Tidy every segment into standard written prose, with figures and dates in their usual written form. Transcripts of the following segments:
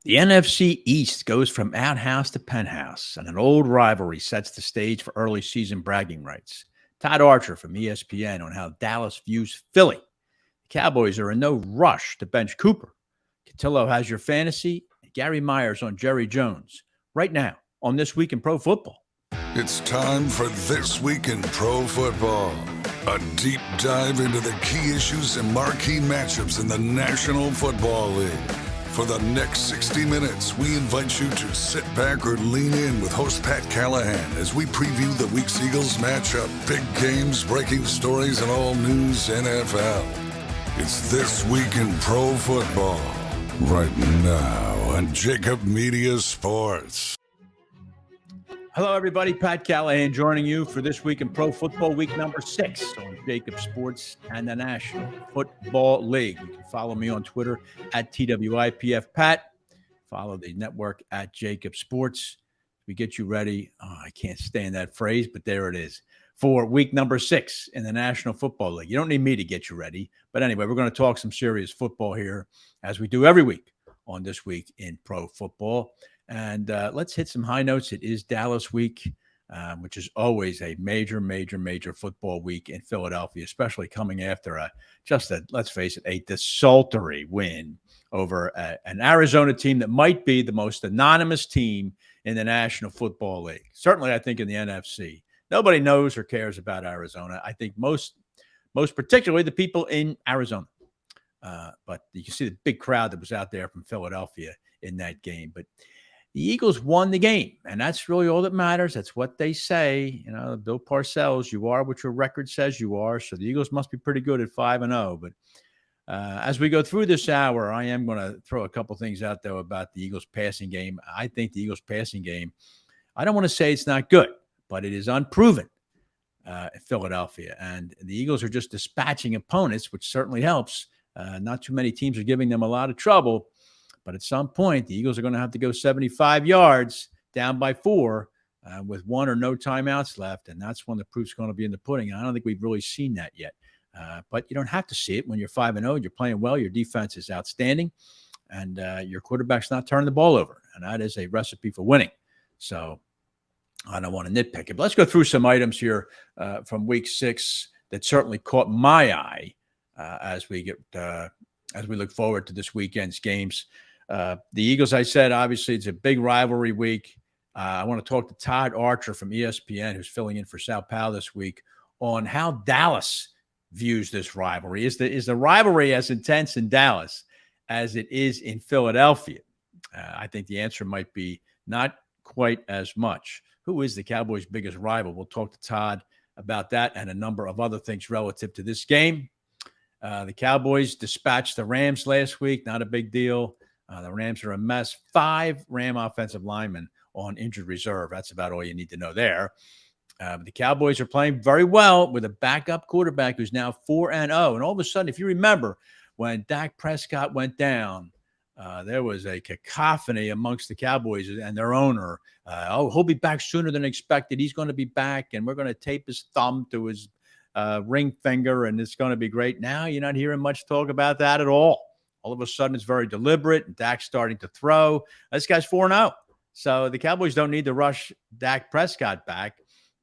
The NFC East goes from outhouse to penthouse, and an old rivalry sets the stage for early season bragging rights. Todd Archer from ESPN on how Dallas views Philly. The Cowboys are in no rush to bench Cooper. Cutillo has your fantasy, and Gary Myers on Jerry Jones. Right now on This Week in Pro Football. It's time for This Week in Pro Football. A deep dive into the key issues and marquee matchups in the National Football League. For the next 60 minutes, we invite you to sit back or lean in with host Pat Callahan as we preview the week's Eagles matchup, big games, breaking stories, and all news NFL. It's This Week in Pro Football, right now on JAKIB Media Sports. Hello, everybody. Pat Callahan joining you for This Week in Pro Football, week number 6 on JAKIB Sports and the National Football League. You can follow me on Twitter at TWIPF Pat. Follow the network at JAKIB Sports. We get you ready. Oh, I can't stand that phrase, but there it is. For week number 6 in the National Football League. You don't need me to get you ready. But anyway, we're going to talk some serious football here, as we do every week on This Week in Pro Football. And let's hit some high notes. It is Dallas week, which is always a major football week in Philadelphia, especially coming after let's face it, a desultory win over an Arizona team that might be the most anonymous team in the National Football League. Certainly, I think in the NFC. Nobody knows or cares about Arizona. I think most particularly the people in Arizona. But you can see the big crowd that was out there from Philadelphia in that game. But the Eagles won the game, and that's really all that matters. That's what they say. You know, Bill Parcells, you are what your record says you are. So the Eagles must be pretty good at 5-0. But as we go through this hour, I am going to throw a couple things out, though, about the Eagles passing game. I think the Eagles passing game, I don't want to say it's not good, but it is unproven in Philadelphia. And the Eagles are just dispatching opponents, which certainly helps. Not too many teams are giving them a lot of trouble. But at some point, the Eagles are going to have to go 75 yards down by 4 with 1 or no timeouts left. And that's when the proof's going to be in the pudding. And I don't think we've really seen that yet. But you don't have to see it when you're 5-0. You're playing well. Your defense is outstanding. And your quarterback's not turning the ball over. And that is a recipe for winning. So I don't want to nitpick it. But let's go through some items here from week 6 that certainly caught my eye as we look forward to this weekend's games. The Eagles, I said, obviously it's a big rivalry week. I want to talk to Todd Archer from ESPN, who's filling in for Sao Paulo this week, on how Dallas views this rivalry. Is the rivalry as intense in Dallas as it is in Philadelphia? I think the answer might be not quite as much. Who is the Cowboys' biggest rival? We'll talk to Todd about that and a number of other things relative to this game. The Cowboys dispatched the Rams last week. Not a big deal. The Rams are a mess. 5 Ram offensive linemen on injured reserve. That's about all you need to know there. The Cowboys are playing very well with a backup quarterback who's now 4-0. And all of a sudden, if you remember, when Dak Prescott went down, there was a cacophony amongst the Cowboys and their owner. He'll be back sooner than expected. He's going to be back, and we're going to tape his thumb to his ring finger, and it's going to be great. Now you're not hearing much talk about that at all. All of a sudden, it's very deliberate, and Dak's starting to throw. This guy's 4-0. So the Cowboys don't need to rush Dak Prescott back.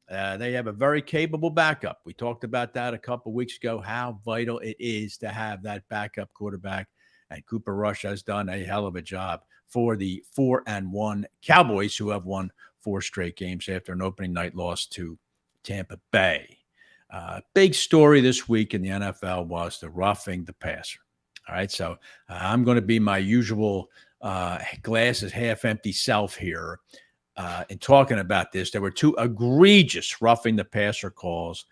They have a very capable backup. We talked about that a couple weeks ago, how vital it is to have that backup quarterback. And Cooper Rush has done a hell of a job for the 4-1 Cowboys, who have won 4 straight games after an opening night loss to Tampa Bay. Big story this week in the NFL was the roughing the passer. All right, so I'm going to be my usual glasses half empty self here in talking about this. There were 2 egregious roughing the passer calls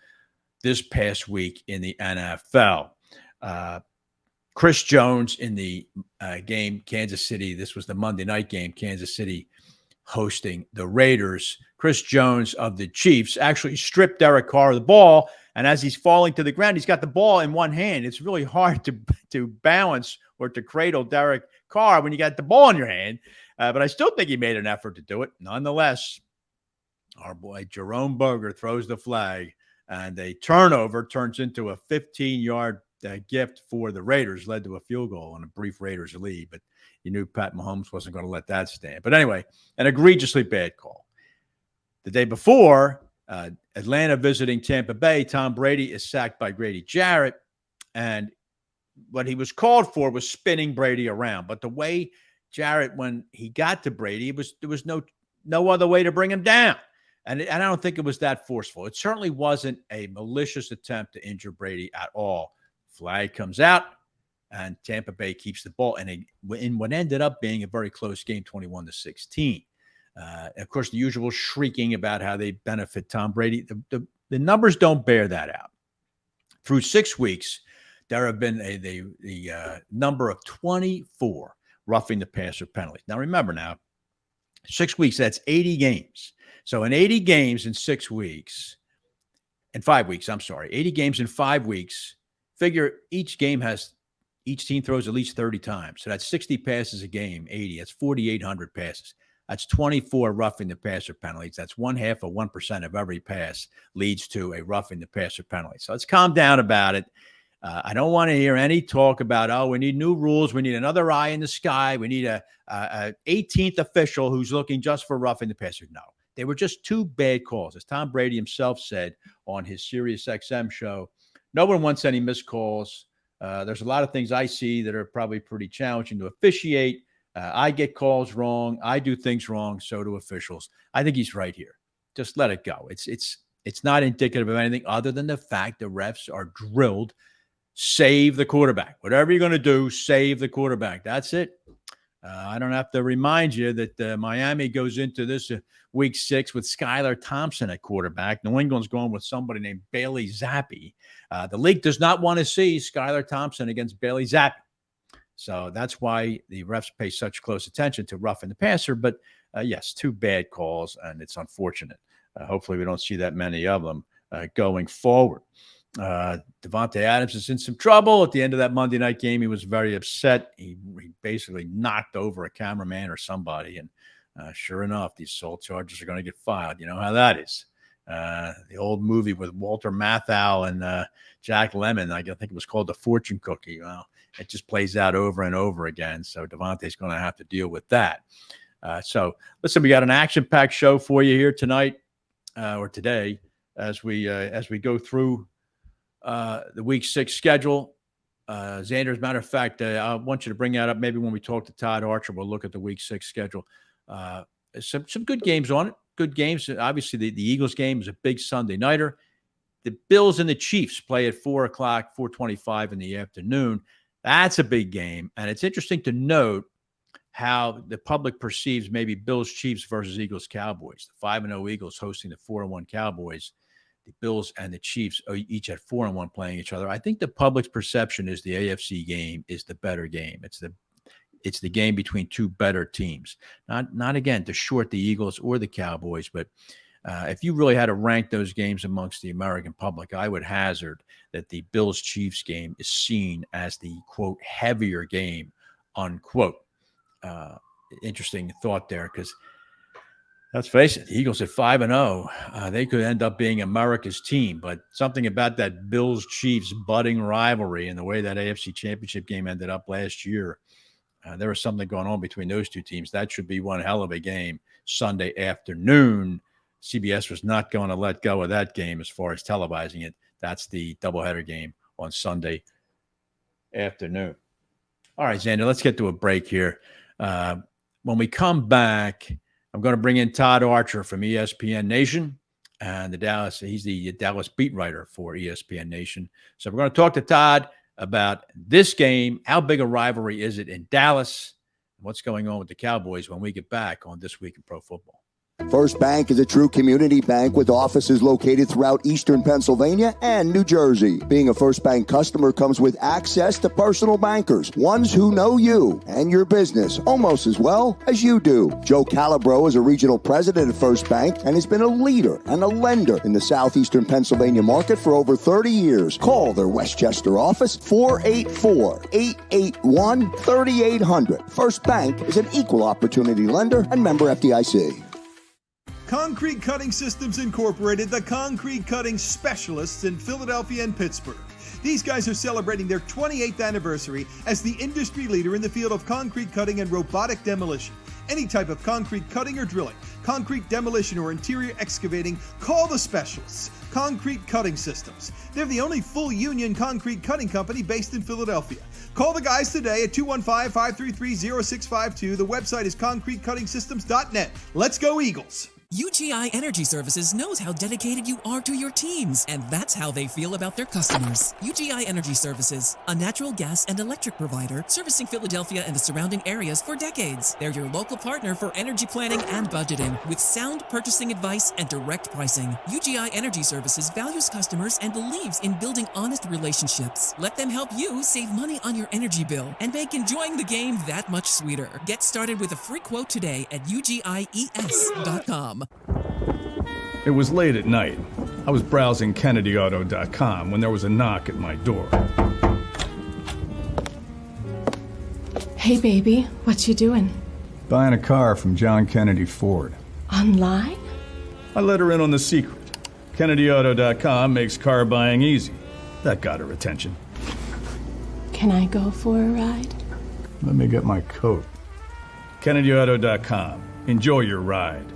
this past week in the NFL. Chris Jones in the game, Kansas City. This was the Monday night game, Kansas City hosting the Raiders. Chris Jones of the Chiefs actually stripped Derek Carr of the ball. And as he's falling to the ground, he's got the ball in one hand. It's really hard to balance or to cradle Derek Carr when you got the ball in your hand. But I still think he made an effort to do it. Nonetheless, our boy Jerome Boger throws the flag, and a turnover turns into a 15-yard gift for the Raiders, led to a field goal and a brief Raiders lead. But you knew Pat Mahomes wasn't going to let that stand. But anyway, an egregiously bad call. The day before, Atlanta visiting Tampa Bay, Tom Brady is sacked by Grady Jarrett, and what he was called for was spinning Brady around. But the way Jarrett, when he got to Brady, there was no other way to bring him down. And I don't think it was that forceful. It certainly wasn't a malicious attempt to injure Brady at all. Flag comes out, and Tampa Bay keeps the ball in what ended up being a very close game, 21-16. Of course, the usual shrieking about how they benefit Tom Brady. The numbers don't bear that out. Through 6 weeks, there have been the number of 24 roughing the passer penalties. Now, remember 6 weeks, that's 80 games. So in 80 games in 6 weeks, in 5 weeks, 80 games in 5 weeks, figure each team throws at least 30 times. So that's 60 passes a game, 80. That's 4,800 passes. That's 24 roughing the passer penalties. That's 0.5% of every pass leads to a roughing the passer penalty. So let's calm down about it. I don't want to hear any talk about, we need new rules. We need another eye in the sky. We need a 18th official who's looking just for roughing the passer. No, they were just two bad calls. As Tom Brady himself said on his SiriusXM show, no one wants any missed calls. There's a lot of things I see that are probably pretty challenging to officiate. I get calls wrong. I do things wrong. So do officials. I think he's right here. Just let it go. It's not indicative of anything other than the fact the refs are drilled. Save the quarterback. Whatever you're going to do, save the quarterback. That's it. I don't have to remind you that Miami goes into this week 6 with Skylar Thompson at quarterback. New England's going with somebody named Bailey Zappi. The league does not want to see Skylar Thompson against Bailey Zappi. So that's why the refs pay such close attention to roughing the passer. But yes, two bad calls, and it's unfortunate. Hopefully we don't see that many of them going forward. Devontae Adams is in some trouble. At the end of that Monday night game, he was very upset. He basically knocked over a cameraman or somebody, and sure enough, these assault charges are going to get filed. You know how that is. The old movie with Walter Matthau and Jack Lemmon, I think it was called The Fortune Cookie. Well, it just plays out over and over again. So Devontae's going to have to deal with that. So listen, we got an action-packed show for you here tonight or today as we go through the week 6 schedule. Xander, as a matter of fact, I want you to bring that up. Maybe when we talk to Todd Archer, we'll look at the week 6 schedule. Some good games on it. Good games. Obviously, the Eagles game is a big Sunday nighter. The Bills and the Chiefs play at 4 o'clock, 4:25 in the afternoon. That's a big game. And it's interesting to note how the public perceives maybe Bills, Chiefs versus Eagles, Cowboys. The 5-0 Eagles hosting the 4-1 Cowboys. The Bills and the Chiefs are each at 4-1 playing each other. I think the public's perception is the AFC game is the better game. It's the game between two better teams. Not again to short the Eagles or the Cowboys, but if you really had to rank those games amongst the American public, I would hazard that the Bills-Chiefs game is seen as the, quote, heavier game, unquote. Interesting thought there, because let's face it, the Eagles at 5-0, they could end up being America's team. But something about that Bills-Chiefs budding rivalry and the way that AFC Championship game ended up last year, there was something going on between those two teams. That should be one hell of a game Sunday afternoon. CBS was not going to let go of that game as far as televising it. That's the doubleheader game on Sunday afternoon. All right, Xander, let's get to a break here. When we come back, I'm going to bring in Todd Archer from ESPN Nation and he's the Dallas beat writer for ESPN Nation. So we're going to talk to Todd about this game. How big a rivalry is it in Dallas? What's going on with the Cowboys when we get back on This Week in Pro Football? First Bank is a true community bank with offices located throughout eastern Pennsylvania and New Jersey. Being a First Bank customer comes with access to personal bankers, ones who know you and your business almost as well as you do. Joe Calabro is a regional president of First Bank and has been a leader and a lender in the southeastern Pennsylvania market for over 30 years. Call their Westchester office, 484-881-3800. First Bank is an equal opportunity lender and member FDIC. Concrete Cutting Systems Incorporated, the concrete cutting specialists in Philadelphia and Pittsburgh. These guys are celebrating their 28th anniversary as the industry leader in the field of concrete cutting and robotic demolition. Any type of concrete cutting or drilling, concrete demolition or interior excavating, call the specialists. Concrete Cutting Systems. They're the only full union concrete cutting company based in Philadelphia. Call the guys today at 215-533-0652. The website is concretecuttingsystems.net. Let's go Eagles. UGI Energy Services knows how dedicated you are to your teams, and that's how they feel about their customers. UGI Energy Services, a natural gas and electric provider servicing Philadelphia and the surrounding areas for decades. They're your local partner for energy planning and budgeting with sound purchasing advice and direct pricing. UGI Energy Services values customers and believes in building honest relationships. Let them help you save money on your energy bill and make enjoying the game that much sweeter. Get started with a free quote today at ugies.com. It was late at night. I was browsing KennedyAuto.com when there was a knock at my door. Hey, baby, what you doing? Buying a car from John Kennedy Ford. Online? I let her in on the secret. KennedyAuto.com makes car buying easy. That got her attention. Can I go for a ride? Let me get my coat. KennedyAuto.com. Enjoy your ride.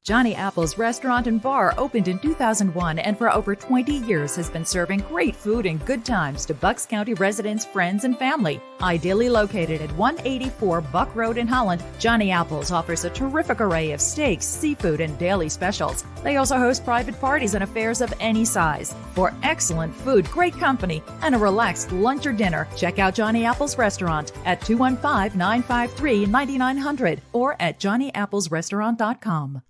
Johnny Apple's restaurant and bar opened in 2001 and for over 20 years has been serving great food and good times to Bucks County residents, friends, and family. Ideally located at 184 Buck Road in Holland, Johnny Apple's offers a terrific array of steaks, seafood, and daily specials. They also host private parties and affairs of any size. For excellent food, great company, and a relaxed lunch or dinner, check out Johnny Apple's restaurant at 215-953-9900 or at johnnyapplesrestaurant.com.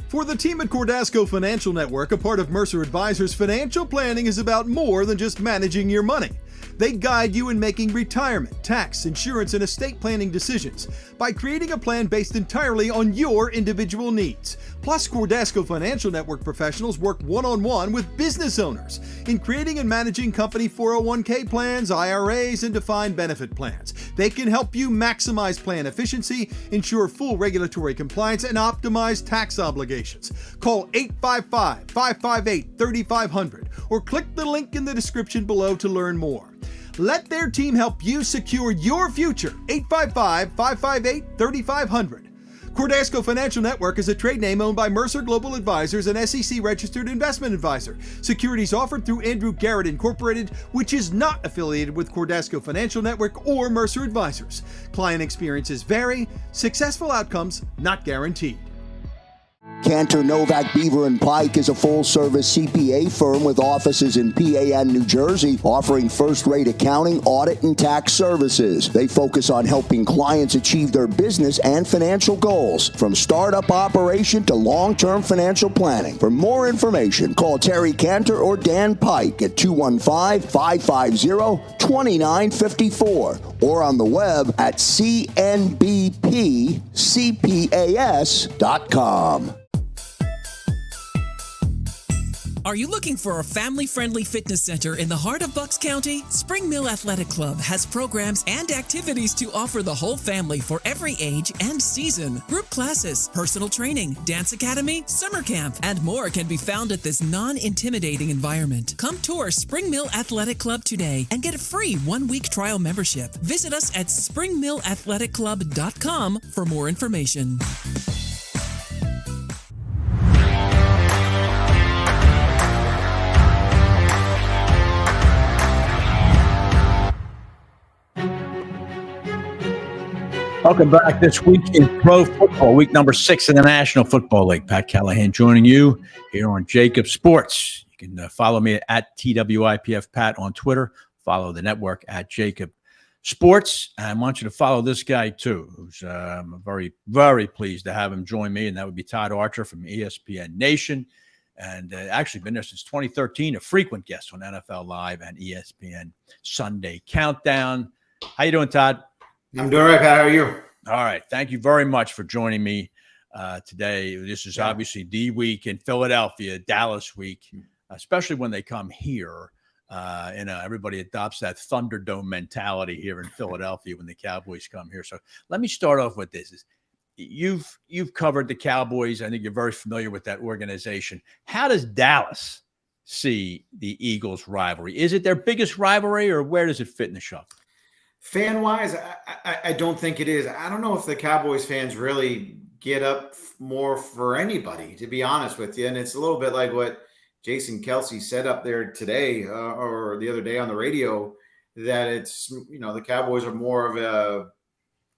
For the team at Cordasco Financial Network, a part of Mercer Advisors, financial planning is about more than just managing your money. They guide you in making retirement, tax, insurance, and estate planning decisions by creating a plan based entirely on your individual needs. Plus, Cordasco Financial Network professionals work one-on-one with business owners in creating and managing company 401k plans, IRAs, and defined benefit plans. They can help you maximize plan efficiency, ensure full regulatory compliance, and optimize tax obligations. Call 855-558-3500 or click the link in the description below to learn more. Let their team help you secure your future. 855-558-3500. Cordasco Financial Network is a trade name owned by Mercer Global Advisors, an SEC-registered investment advisor. Securities offered through Andrew Garrett Incorporated, which is not affiliated with Cordasco Financial Network or Mercer Advisors. Client experiences vary. Successful outcomes not guaranteed. Cantor, Novak, Beaver & Pike is a full-service CPA firm with offices in PA and New Jersey, offering first-rate accounting, audit, and tax services. They focus on helping clients achieve their business and financial goals, from startup operation to long-term financial planning. For more information, call Terry Cantor or Dan Pike at 215-550-2954 or on the web at cnbpcpas.com. Are you looking for a family-friendly fitness center in the heart of Bucks County? Spring Mill Athletic Club has programs and activities to offer the whole family for every age and season. Group classes, personal training, dance academy, summer camp, and more can be found at this non-intimidating environment. Come tour Spring Mill Athletic Club today and get a free 1-week trial membership. Visit us at springmillathletic.com for more information. Welcome back this week in pro football, week number 6 in the National Football League. Pat Callahan joining you here on JAKIB Sports. You can follow me at TWIPF Pat on Twitter. Follow the network at JAKIB Sports. And I want you to follow this guy too, who's I'm very, very pleased to have him join me, and that would be Todd Archer from ESPN Nation. And actually been there since 2013, a frequent guest on NFL Live and ESPN Sunday Countdown. How you doing, Todd? I'm doing all right, Pat. How are you? All right. Thank you very much for joining me today. This is obviously the week in Philadelphia, Dallas week, especially when they come here. Everybody adopts that Thunderdome mentality here in Philadelphia when the Cowboys come here. So let me start off with this. you've covered the Cowboys. I think you're very familiar with that organization. How does Dallas see the Eagles rivalry? Is it their biggest rivalry, or where does it fit in the shuffle? Fan-wise, I don't think it is. I don't know if the Cowboys fans really get up more for anybody, to be honest with you. And it's a little bit like what Jason Kelce said up there today or the other day on the radio, that it's, the Cowboys are more of a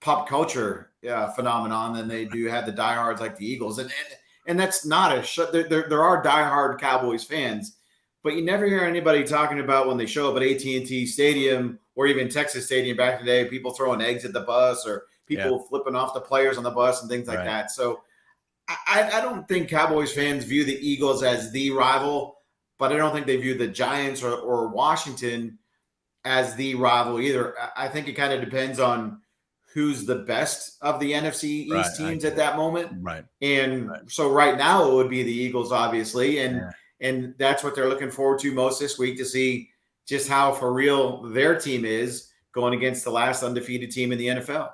pop culture phenomenon than they do have the diehards like the Eagles. And that's not there are diehard Cowboys fans, but you never hear anybody talking about when they show up at AT&T Stadium or even Texas Stadium back in the day, people throwing eggs at the bus or people flipping off the players on the bus and things like that. So I don't think Cowboys fans view the Eagles as the rival, but I don't think they view the Giants or Washington as the rival either. I think it kind of depends on who's the best of the NFC East teams at that moment. Right. And so right now it would be the Eagles, obviously. And that's what they're looking forward to most this week, to see just how for real their team is going against the last undefeated team in the NFL.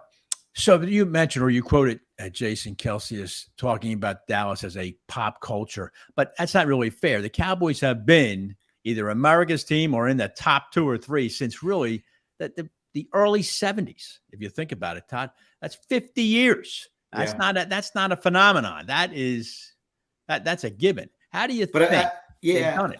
So you mentioned, or you quoted Jason Kelce as talking about Dallas as a pop culture, but that's not really fair. The Cowboys have been either America's team or in the top 2 or 3 since really the early 70s. If you think about it, Todd, that's 50 years. That's not a phenomenon. That's a given. How do you think they've done it?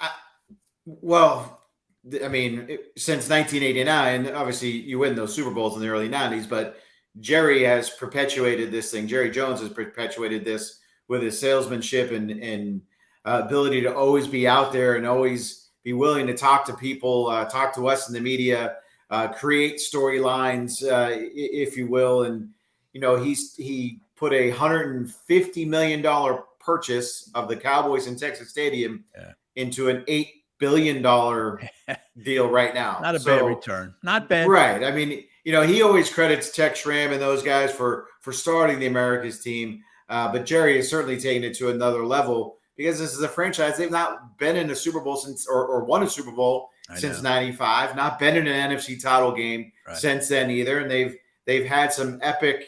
Since 1989, obviously you win those Super Bowls in the early 90s, but Jerry has perpetuated this thing. Jerry Jones has perpetuated this with his salesmanship and ability to always be out there and always be willing to talk to people, talk to us in the media, create storylines, if you will. And, he put a $150 million purchase of the Cowboys in Texas Stadium into an $8 billion deal right now. Not a bad return. Not bad. Right. I mean, he always credits Tex Schramm and those guys for starting the Americas team. But Jerry has certainly taken it to another level, because this is a franchise. They've not been in a Super Bowl since, or won a Super Bowl since 95, not been in an NFC title game since then either. And they've had some epic,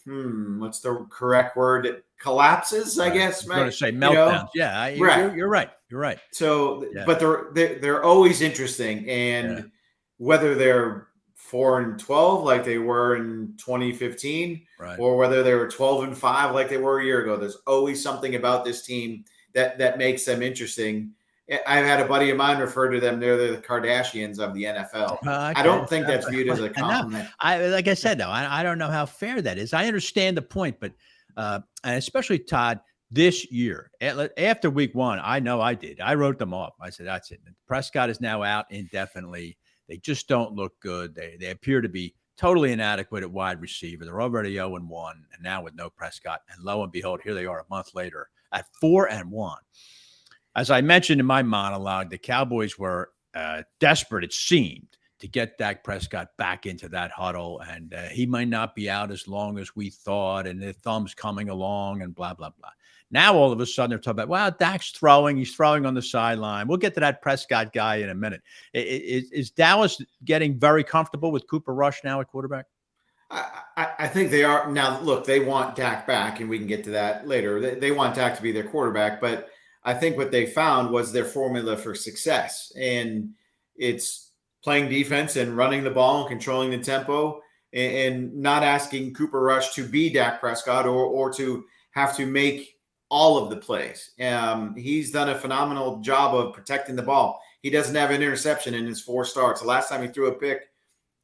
what's the correct word? Collapses, I guess. I'm going to say meltdowns. You're right. You're right. So, but they're always interesting. And whether they're 4-12 like they were in 2015, or whether they were 12-5 like they were a year ago, there's always something about this team that makes them interesting. I've had a buddy of mine refer to them, they're the Kardashians of the NFL. I don't think that's viewed as a compliment. Like I said, though, I don't know how fair that is. I understand the point, but and especially, Todd, this year, after week 1, I know I did. I wrote them off. I said, that's it. Prescott is now out indefinitely. They just don't look good. They appear to be totally inadequate at wide receiver. They're already 0-1, and now with no Prescott. And lo and behold, here they are a month later at 4-1. As I mentioned in my monologue, the Cowboys were desperate, it seemed, to get Dak Prescott back into that huddle. And he might not be out as long as we thought, and the thumb's coming along and blah, blah, blah. Now, all of a sudden, they're talking about, well, Dak's throwing. He's throwing on the sideline. We'll get to that Prescott guy in a minute. Is Dallas getting very comfortable with Cooper Rush now at quarterback? I think they are. Now, look, they want Dak back, and we can get to that later. They want Dak to be their quarterback, but I think what they found was their formula for success. And it's playing defense and running the ball and controlling the tempo and not asking Cooper Rush to be Dak Prescott or to have to make all of the plays. He's done a phenomenal job of protecting the ball. He doesn't have an interception in his 4 starts. The last time he threw a pick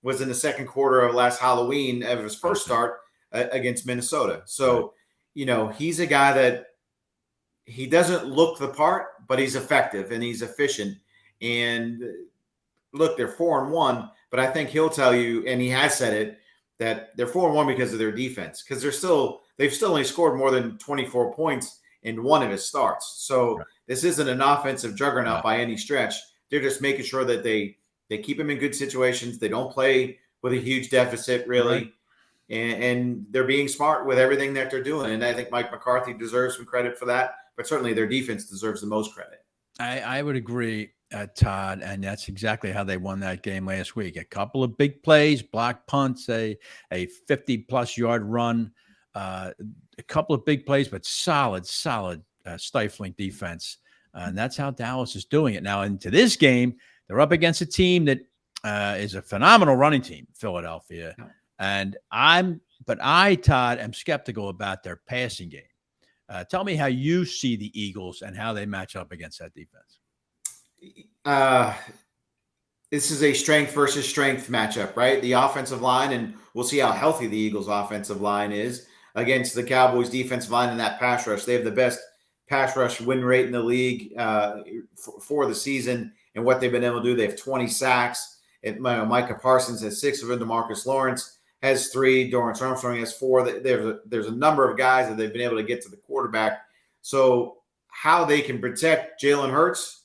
was in the second quarter of last Halloween of his first start against Minnesota. So, he's a guy that he doesn't look the part, but he's effective and he's efficient. And look, they're 4-1, but I think he'll tell you, and he has said it, that they're 4-1 because of their defense, because they've still only scored more than 24 points in one of his starts. So this isn't an offensive juggernaut by any stretch. They're just making sure that they keep him in good situations. They don't play with a huge deficit, really. And they're being smart with everything that they're doing. And I think Mike McCarthy deserves some credit for that, but certainly their defense deserves the most credit. I would agree, Todd, and that's exactly how they won that game last week. A couple of big plays, block punts, a 50-plus yard run a couple of big plays, but solid stifling defense. And that's how Dallas is doing it. Now, into this game, they're up against a team that is a phenomenal running team, Philadelphia. And I, Todd, am skeptical about their passing game. Tell me how you see the Eagles and how they match up against that defense. This is a strength versus strength matchup, right? The offensive line, and we'll see how healthy the Eagles' offensive line is against the Cowboys' defensive line in that pass rush. They have the best pass rush win rate in the league for the season, and what they've been able to do. They have 20 sacks. Micah Parsons has 6 of them. DeMarcus Lawrence has 3. Dorrance Armstrong has 4. There's a number of guys that they've been able to get to the quarterback. So how they can protect Jalen Hurts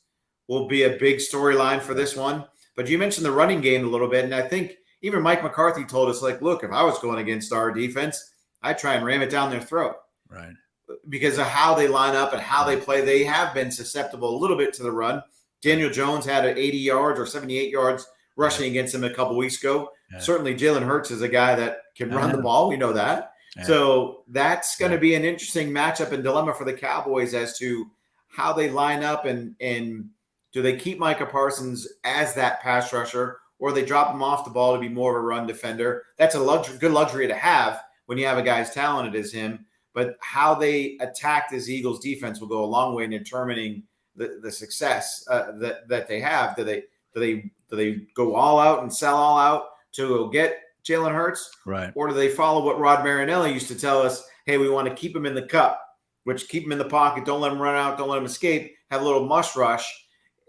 will be a big storyline for this one. But you mentioned the running game a little bit, and I think even Mike McCarthy told us, like, look, if I was going against our defense, I'd try and ram it down their throat. Right. Because of how they line up and how they play. They have been susceptible a little bit to the run. Daniel Jones had 80 yards or 78 yards rushing against him a couple weeks ago. Yeah. Certainly Jalen Hurts is a guy that can run the ball. We know that. Yeah. So that's going to be an interesting matchup and dilemma for the Cowboys as to how they line up and do they keep Micah Parsons as that pass rusher, or they drop him off the ball to be more of a run defender? That's a good luxury to have when you have a guy as talented as him. But how they attack this Eagles defense will go a long way in determining the success that they have. Do they go all out and sell all out to get Jalen Hurts? Right. Or do they follow what Rod Marinelli used to tell us? Hey, we want to keep him in the cup, which keep him in the pocket. Don't let him run out. Don't let him escape. Have a little mush rush.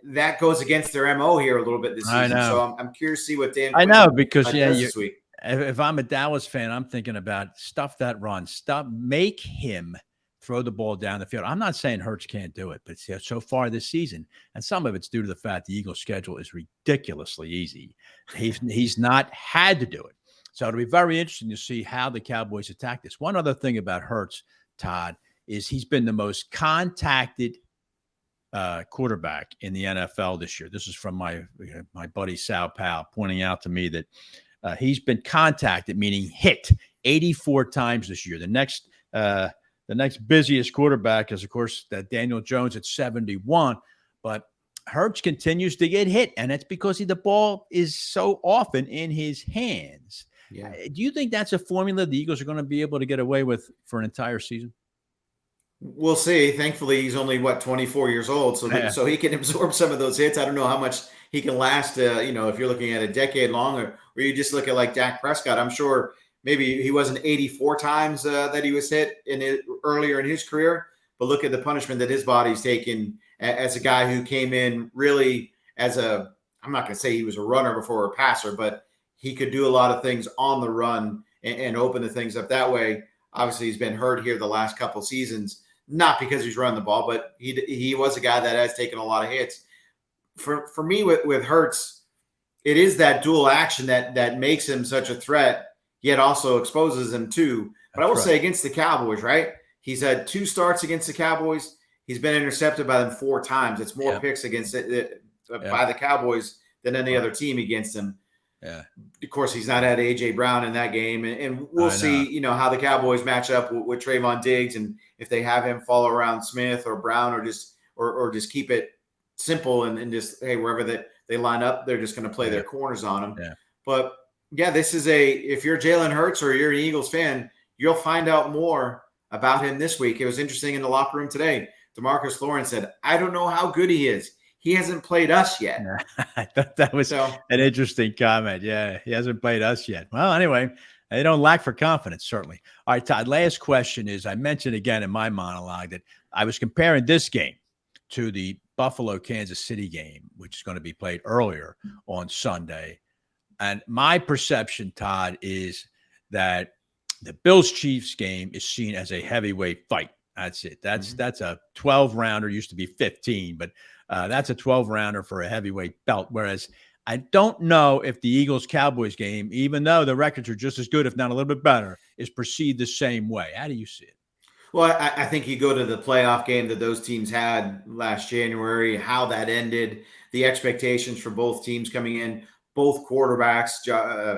That goes against their MO here a little bit this season. I know. So I'm curious to see what Dan. I know, because this week. If I'm a Dallas fan, I'm thinking about stuff that runs. Make him throw the ball down the field. I'm not saying Hurts can't do it, but so far this season, and some of it's due to the fact the Eagles' schedule is ridiculously easy. He's not had to do it. So it'll be very interesting to see how the Cowboys attack this. One other thing about Hurts, Todd, is he's been the most contacted quarterback in the NFL this year. This is from my buddy Sal Powell pointing out to me that he's been contacted, meaning hit, 84 times this year. The next busiest quarterback is, of course, Daniel Jones at 71. But Hurts continues to get hit, and that's because the ball is so often in his hands. Yeah. Do you think that's a formula the Eagles are going to be able to get away with for an entire season? We'll see. Thankfully, he's only 24 years old, so he can absorb some of those hits. I don't know how much he can last. If you're looking at a decade long, or you just look at like Dak Prescott, I'm sure maybe he wasn't 84 times that he was hit earlier in his career. But look at the punishment that his body's taken as a guy who came in really as I'm not going to say he was a runner before a passer, but he could do a lot of things on the run and open the things up that way. Obviously, he's been hurt here the last couple seasons. Not because he's running the ball, but he was a guy that has taken a lot of hits. For me, with Hurts, it is that dual action that makes him such a threat, yet also exposes him too. But I will say against the Cowboys, right? He's had 2 starts against the Cowboys. He's been intercepted by them 4 times. It's more picks against by the Cowboys than any other team against him. Yeah. Of course, he's not had A.J. Brown in that game. And we'll see, how the Cowboys match up with Trayvon Diggs, and if they have him follow around Smith or Brown, or just keep it simple and just, hey, wherever they line up, they're just going to play their corners on him. Yeah. But, this is if you're Jalen Hurts or you're an Eagles fan, you'll find out more about him this week. It was interesting in the locker room today. DeMarcus Lawrence said, I don't know how good he is. He hasn't played us yet. I thought that was an interesting comment. Yeah, he hasn't played us yet. Well, anyway, they don't lack for confidence, certainly. All right, Todd, last question is, I mentioned again in my monologue that I was comparing this game to the Buffalo-Kansas City game, which is going to be played earlier on Sunday. And my perception, Todd, is that the Bills-Chiefs game is seen as a heavyweight fight. That's it. That's a 12-rounder. Used to be 15, but that's a 12-rounder for a heavyweight belt. Whereas I don't know if the Eagles-Cowboys game, even though the records are just as good, if not a little bit better, is perceived the same way. How do you see it? Well, I think you go to the playoff game that those teams had last January, how that ended, the expectations for both teams coming in, both quarterbacks,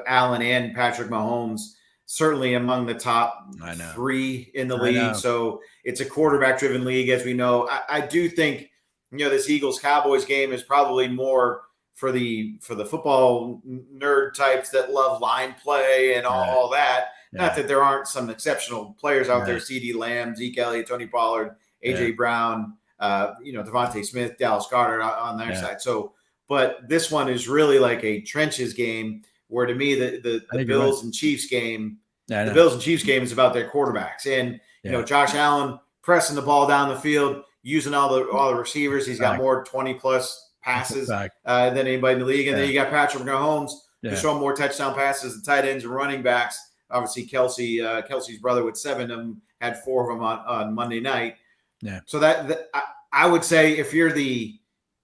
Allen and Patrick Mahomes, certainly among the top 3 in the league. So it's a quarterback-driven league, as we know. I do think, this Eagles-Cowboys game is probably more for the football nerd types that love line play and all that. Yeah. Not that there aren't some exceptional players out there: CeeDee Lamb, Zeke Elliott, Tony Pollard, AJ Brown, Devontae Smith, Dallas Goedert on their side. So, but this one is really like a trenches game, where to me the Bills and Chiefs game, the Bills and Chiefs game is about their quarterbacks. And Josh Allen pressing the ball down the field, using all the receivers. He's got more 20+ passes than anybody in the league. And then you got Patrick Mahomes to show more touchdown passes, the tight ends and running backs. Obviously, Kelsey's brother with 7 of them, had 4 of them on Monday night. Yeah. So that I would say, if you're the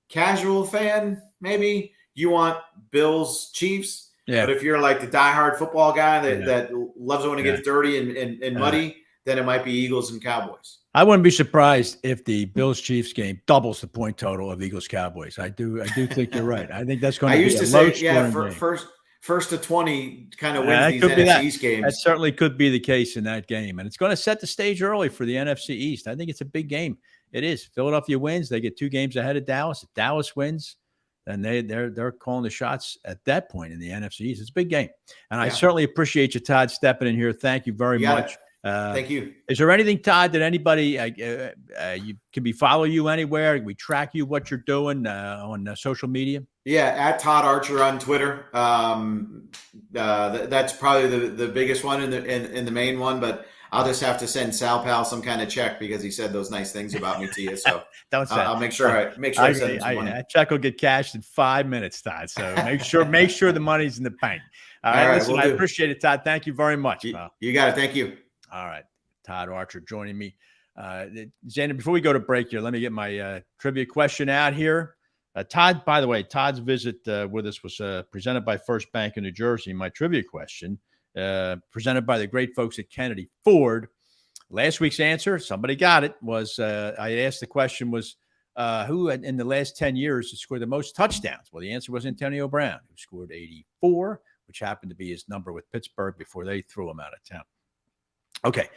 casual fan, maybe you want Bills Chiefs. Yeah. But if you're like the diehard football guy that loves it when it gets dirty and muddy, then it might be Eagles and Cowboys. I wouldn't be surprised if the Bills Chiefs game doubles the point total of Eagles Cowboys. I do think you're right. I think that's going to be a low scoring game. First to 20 kind of wins these NFC East games. That certainly could be the case in that game. And it's going to set the stage early for the NFC East. I think it's a big game. It is. Philadelphia wins. They get 2 games ahead of Dallas. If Dallas wins, then they're calling the shots at that point in the NFC East. It's a big game. And I certainly appreciate you, Todd, stepping in here. Thank you very much. Thank you. Is there anything, Todd, that anybody can we follow you anywhere? Can we track you, what you're doing on social media? Yeah, at Todd Archer on Twitter. That's probably the biggest one in the main one, but I'll just have to send Sal Pal some kind of check because he said those nice things about me to you. So I'll make sure I send him some money. That check will get cashed in 5 minutes, Todd. So make sure the money's in the bank. All right, listen, I appreciate it, Todd. Thank you very much. You got it. Thank you. All right. Todd Archer joining me. Xander, before we go to break here, let me get my trivia question out here. Todd, by the way, Todd's visit with us was presented by First Bank in New Jersey. My trivia question, presented by the great folks at Kennedy Ford. Last week's answer, somebody got it, was I asked the question was, who in the last 10 years has scored the most touchdowns? Well, the answer was Antonio Brown, who scored 84, which happened to be his number with Pittsburgh before they threw him out of town. Okay,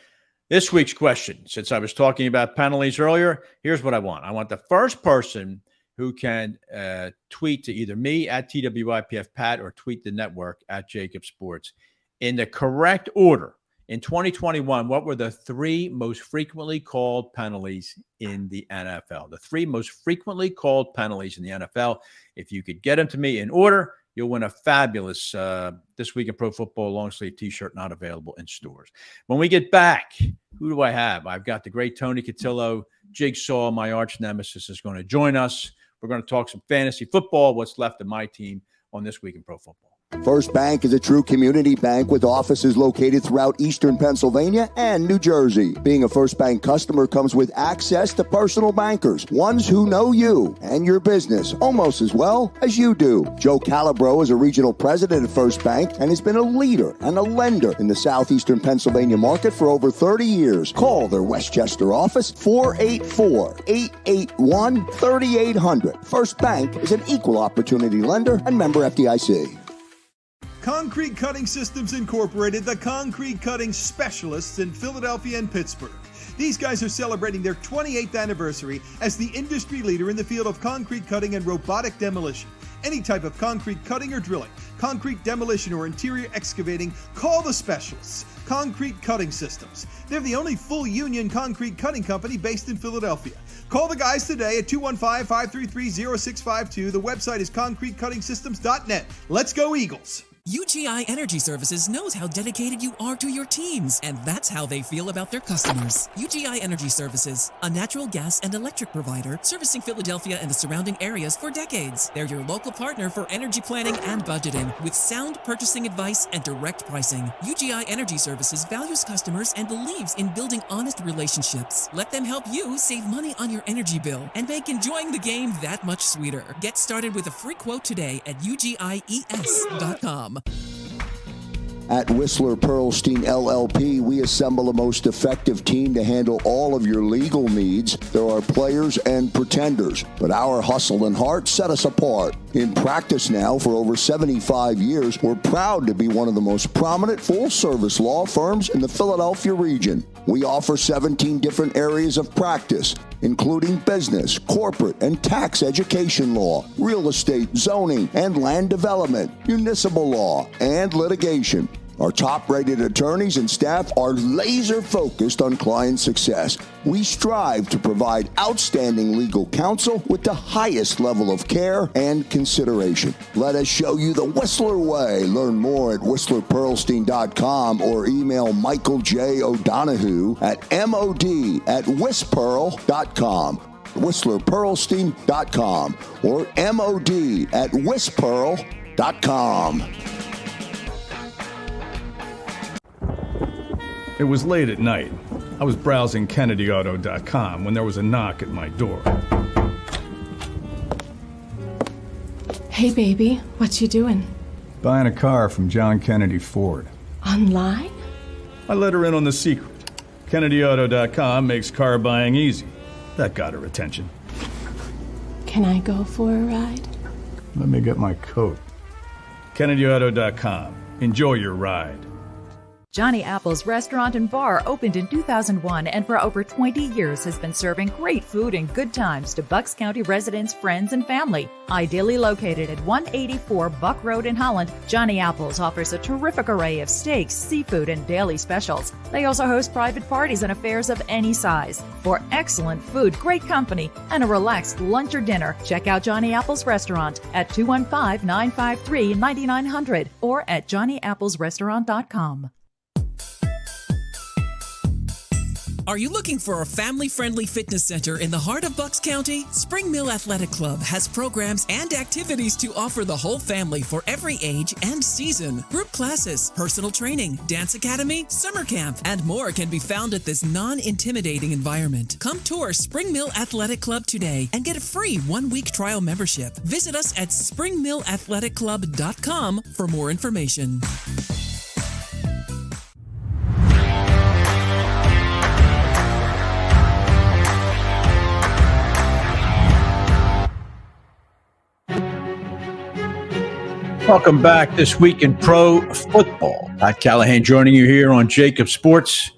this week's question, since I was talking about penalties earlier, here's what I want. I want the first person who can tweet to either me at TWIPF Pat or tweet the network at JAKIB Sports in the correct order. In 2021, what were the 3 most frequently called penalties in the NFL? The 3 most frequently called penalties in the NFL. If you could get them to me in order, you'll win a fabulous This Week in Pro Football long sleeve t-shirt, not available in stores. When we get back, who do I have? I've got the great Tony Cutillo, Jigsaw, my arch nemesis, is going to join us. We're going to talk some fantasy football, what's left of my team on This Week in Pro Football. First Bank is a true community bank with offices located throughout eastern Pennsylvania and New Jersey. Being a First Bank customer comes with access to personal bankers, ones who know you and your business almost as well as you do. Joe Calabro is a regional president of First Bank and has been a leader and a lender in the southeastern Pennsylvania market for over 30 years. Call their Westchester office, 484-881-3800. First Bank is an equal opportunity lender and member FDIC. Concrete Cutting Systems Incorporated, the concrete cutting specialists in Philadelphia and Pittsburgh. These guys are celebrating their 28th anniversary as the industry leader in the field of concrete cutting and robotic demolition. Any type of concrete cutting or drilling, concrete demolition or interior excavating, call the specialists. Concrete Cutting Systems. They're the only full union concrete cutting company based in Philadelphia. Call the guys today at 215-533-0652. The website is concretecuttingsystems.net. Let's go Eagles! UGI Energy Services knows how dedicated you are to your teams, and that's how they feel about their customers. UGI Energy Services, a natural gas and electric provider servicing Philadelphia and the surrounding areas for decades. They're your local partner for energy planning and budgeting with sound purchasing advice and direct pricing. UGI Energy Services values customers and believes in building honest relationships. Let them help you save money on your energy bill and make enjoying the game that much sweeter. Get started with a free quote today at ugies.com. At Whistler Pearlstein LLP, we assemble the most effective team to handle all of your legal needs. There are players and pretenders, but our hustle and heart set us apart. In practice now for over 75 years, we're proud to be one of the most prominent full-service law firms in the Philadelphia region. We offer 17 different areas of practice, including business, corporate, and tax education law, real estate, zoning, and land development, municipal law, and litigation. Our top-rated attorneys and staff are laser-focused on client success. We strive to provide outstanding legal counsel with the highest level of care and consideration. Let us show you the Whistler way. Learn more at WhistlerPearlstein.com or email Michael J. O'Donohue at mod@whistpearl.com. WhistlerPearlstein.com or mod@whistpearl.com. It was late at night. I was browsing KennedyAuto.com when there was a knock at my door. Hey, baby, what you doing? Buying a car from John Kennedy Ford. Online? I let her in on the secret. KennedyAuto.com makes car buying easy. That got her attention. Can I go for a ride? Let me get my coat. KennedyAuto.com. Enjoy your ride. Johnny Apple's Restaurant and Bar opened in 2001 and for over 20 years has been serving great food and good times to Bucks County residents, friends, and family. Ideally located at 184 Buck Road in Holland, Johnny Apple's offers a terrific array of steaks, seafood, and daily specials. They also host private parties and affairs of any size. For excellent food, great company, and a relaxed lunch or dinner, check out Johnny Apple's Restaurant at 215-953-9900 or at johnnyapplesrestaurant.com. Are you looking for a family-friendly fitness center in the heart of Bucks County? Spring Mill Athletic Club has programs and activities to offer the whole family for every age and season. Group classes, personal training, dance academy, summer camp, and more can be found at this non-intimidating environment. Come tour Spring Mill Athletic Club today and get a free one-week trial membership. Visit us at springmillathletic.com for more information. Welcome back this week in pro football. Todd Callahan joining you here on JAKIB Sports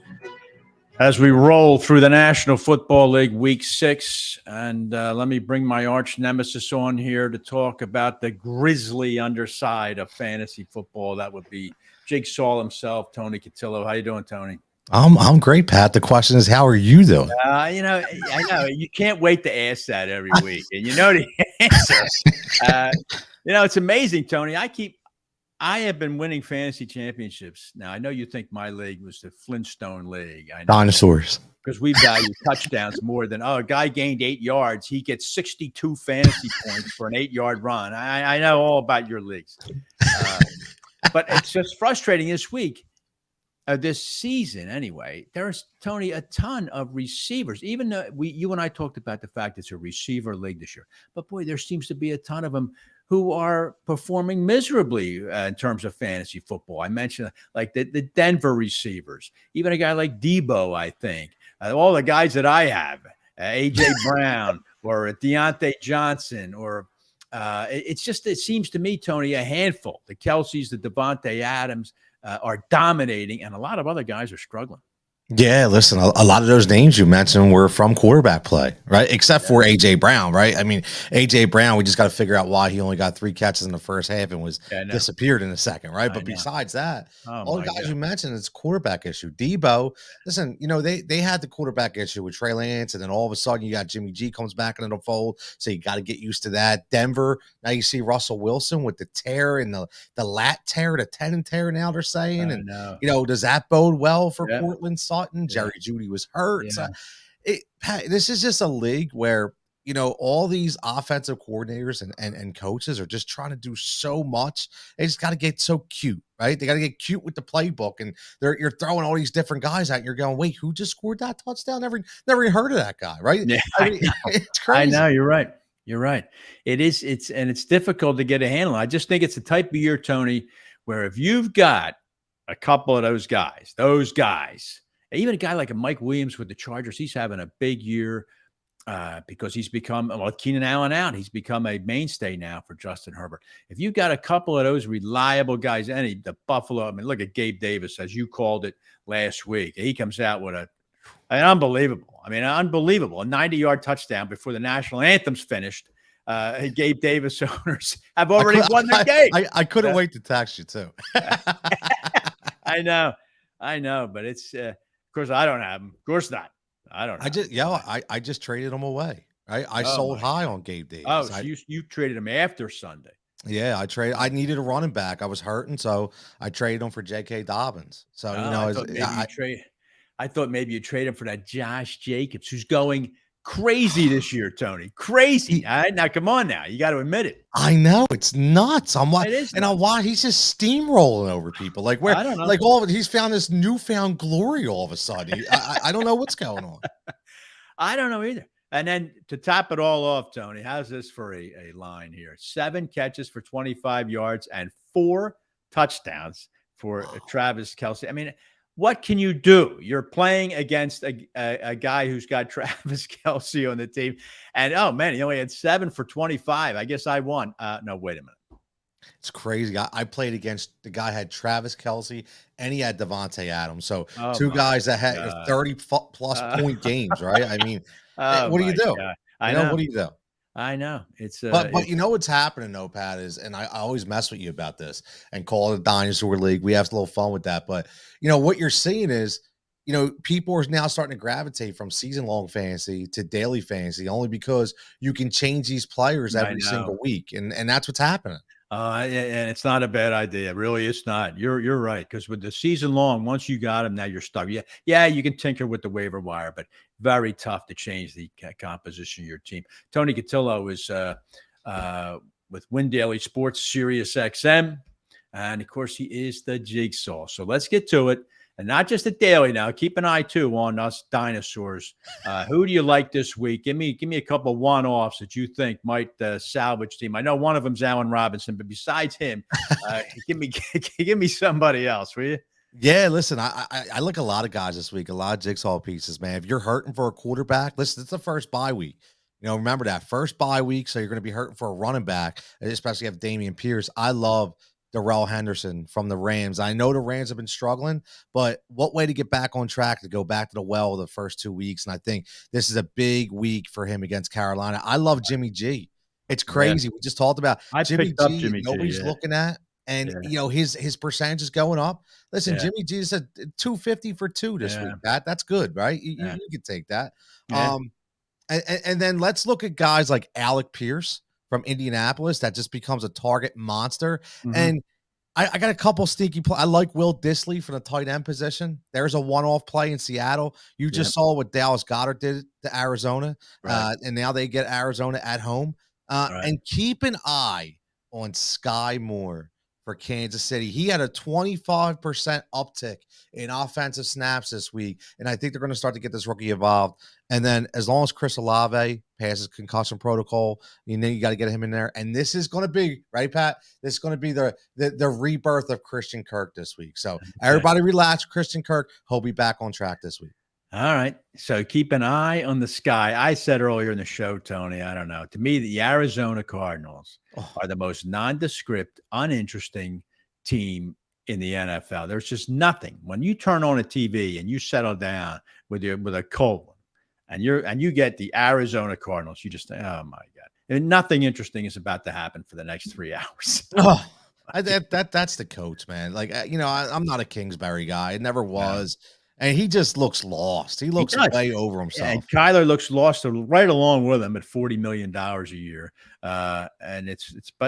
as we roll through the National Football League Week 6. And let me bring my arch nemesis on here to talk about the grisly underside of fantasy football. That would be Jake Saul himself, Tony Cutillo. How you doing, Tony? I'm great, Pat. The question is, how are you doing? I know you can't wait to ask that every week, and you know the answer. It's amazing, Tony. I have been winning fantasy championships. Now, I know you think my league was the Flintstone League. I know, dinosaurs. Because we value touchdowns more than, a guy gained 8 yards. He gets 62 fantasy points for an 8-yard run. I know all about your leagues. But it's just frustrating this week. This season, anyway, there's, Tony, a ton of receivers. Even though you and I talked about the fact it's a receiver league this year. But, boy, there seems to be a ton of them who are performing miserably in terms of fantasy football. I mentioned like the Denver receivers, even a guy like Debo, I think. All the guys that I have, A.J. Brown or Deontay Johnson or it seems to me, Tony, a handful. The Kelce's, the Devontae Adams, are dominating, and a lot of other guys are struggling. Yeah, listen, a lot of those names you mentioned were from quarterback play, right? Except for A.J. Brown, right? I mean, A.J. Brown, we just got to figure out why he only got 3 catches in the first half and was disappeared in the second, right? But besides that, all the guys you mentioned, it's a quarterback issue. Debo, listen, they had the quarterback issue with Trey Lance, and then all of a sudden you got Jimmy G comes back into the fold, so you got to get used to that. Denver, now you see Russell Wilson with the tear and the lat tear, the tendon tear now they're saying. And, does that bode well for Portland Sutton? Jerry Jeudy was hurt. So this is just a league where, all these offensive coordinators and coaches are just trying to do so much. They just got to get so cute, right? They got to get cute with the playbook, and you're throwing all these different guys out and you're going, wait, who just scored that touchdown? Never even heard of that guy, right? Yeah, it's crazy. I know, you're right. You're right. It's difficult to get a handle on. I just think it's the type of year, Tony, where if you've got a couple of those guys, even a guy like a Mike Williams with the Chargers, he's having a big year. because he's become, Keenan Allen out, he's become a mainstay now for Justin Herbert. If you've got a couple of those reliable guys, the Buffalo, look at Gabe Davis, as you called it last week. He comes out with an unbelievable, a 90-yard touchdown before the national anthem's finished. Gabe Davis owners have already won their game. I couldn't wait to text you too. I know, but it's, of course, I don't have them. Of course not. I don't know. I just traded him away. Right? I sold high on Gabe Davis. Oh, so you traded him after Sunday. Yeah, I needed a running back. I was hurting, so I traded him for J.K. Dobbins. So, I thought maybe you trade him for that Josh Jacobs, who's going crazy this year, Tony. Crazy. All right, now come on now. You got to admit it. I know, it's nuts. Why he's just steamrolling over people. I don't know. He's found this newfound glory all of a sudden. I don't know what's going on. I don't know either. And then to top it all off, Tony, how's this for a line here? 7 catches for 25 yards and 4 touchdowns for Travis Kelce. What can you do? You're playing against a guy who's got Travis Kelce on the team. And, he only had 7 for 25. I guess I won. No, wait a minute. It's crazy. I played against the guy had Travis Kelce and he had Devontae Adams. So 2 guys that had 30-plus point games, right? What do you do? I know. What do you do? I know. It's but you know what's happening, though, Pat, is, and I always mess with you about this and call it a dinosaur league. We have a little fun with that. But, what you're seeing is, people are now starting to gravitate from season-long fantasy to daily fantasy only because you can change these players every single week. And that's what's happening. And it's not a bad idea. Really, it's not. You're right. Because with the season long, once you got them, now you're stuck. Yeah, you can tinker with the waiver wire, but very tough to change the composition of your team. Tony Cutillo is with Win Daily Sports, Sirius XM. And, of course, he is the Jigsaw. So let's get to it. And not just the daily now. Keep an eye, too, on us dinosaurs. Who do you like this week? Give me a couple one-offs that you think might salvage team. I know one of them's Allen Robinson, but besides him, give me somebody else, will you? Yeah, listen, I look at a lot of guys this week, a lot of jigsaw pieces, man. If you're hurting for a quarterback, listen, it's the first bye week. Remember that first bye week, so you're going to be hurting for a running back, especially if Damian Pierce. I love Darrell Henderson from the Rams. I know the Rams have been struggling, but what way to get back on track, to go back to the well the first 2 weeks. And I think this is a big week for him against Carolina. I love Jimmy G. It's crazy. We just talked about Jimmy G. Nobody's looking at. And, his percentage is going up. Listen, Jimmy G is a 250 for 2 this week. That's good, right? You can take that. Yeah. And then let's look at guys like Alec Pierce from Indianapolis that just becomes a target monster. Mm-hmm. And I got a couple sneaky play. I like Will Dissly for the tight end position. There's a one-off play in Seattle. You just saw what Dallas Goedert did to Arizona. Right. And now they get Arizona at home. And keep an eye on Sky Moore for Kansas City. He had a 25% uptick in offensive snaps this week, and I think they're going to start to get this rookie involved. And then as long as Chris Olave passes concussion protocol, you got to get him in there. And this is going to be, right, Pat? This is going to be the rebirth of Christian Kirk this week. So everybody relax. Christian Kirk, he'll be back on track this week. All right. So keep an eye on the sky. I said earlier in the show, Tony, I don't know. To me, the Arizona Cardinals are the most nondescript, uninteresting team in the NFL. There's just nothing. When you turn on a TV and you settle down with a cold and you get the Arizona Cardinals, you just think, oh my God. And nothing interesting is about to happen for the next 3 hours. That's the coach, man. I'm not a Kingsbury guy. It never was. No. And he just looks lost. He looks way over himself. And Kyler looks lost right along with him at $40 million a year. But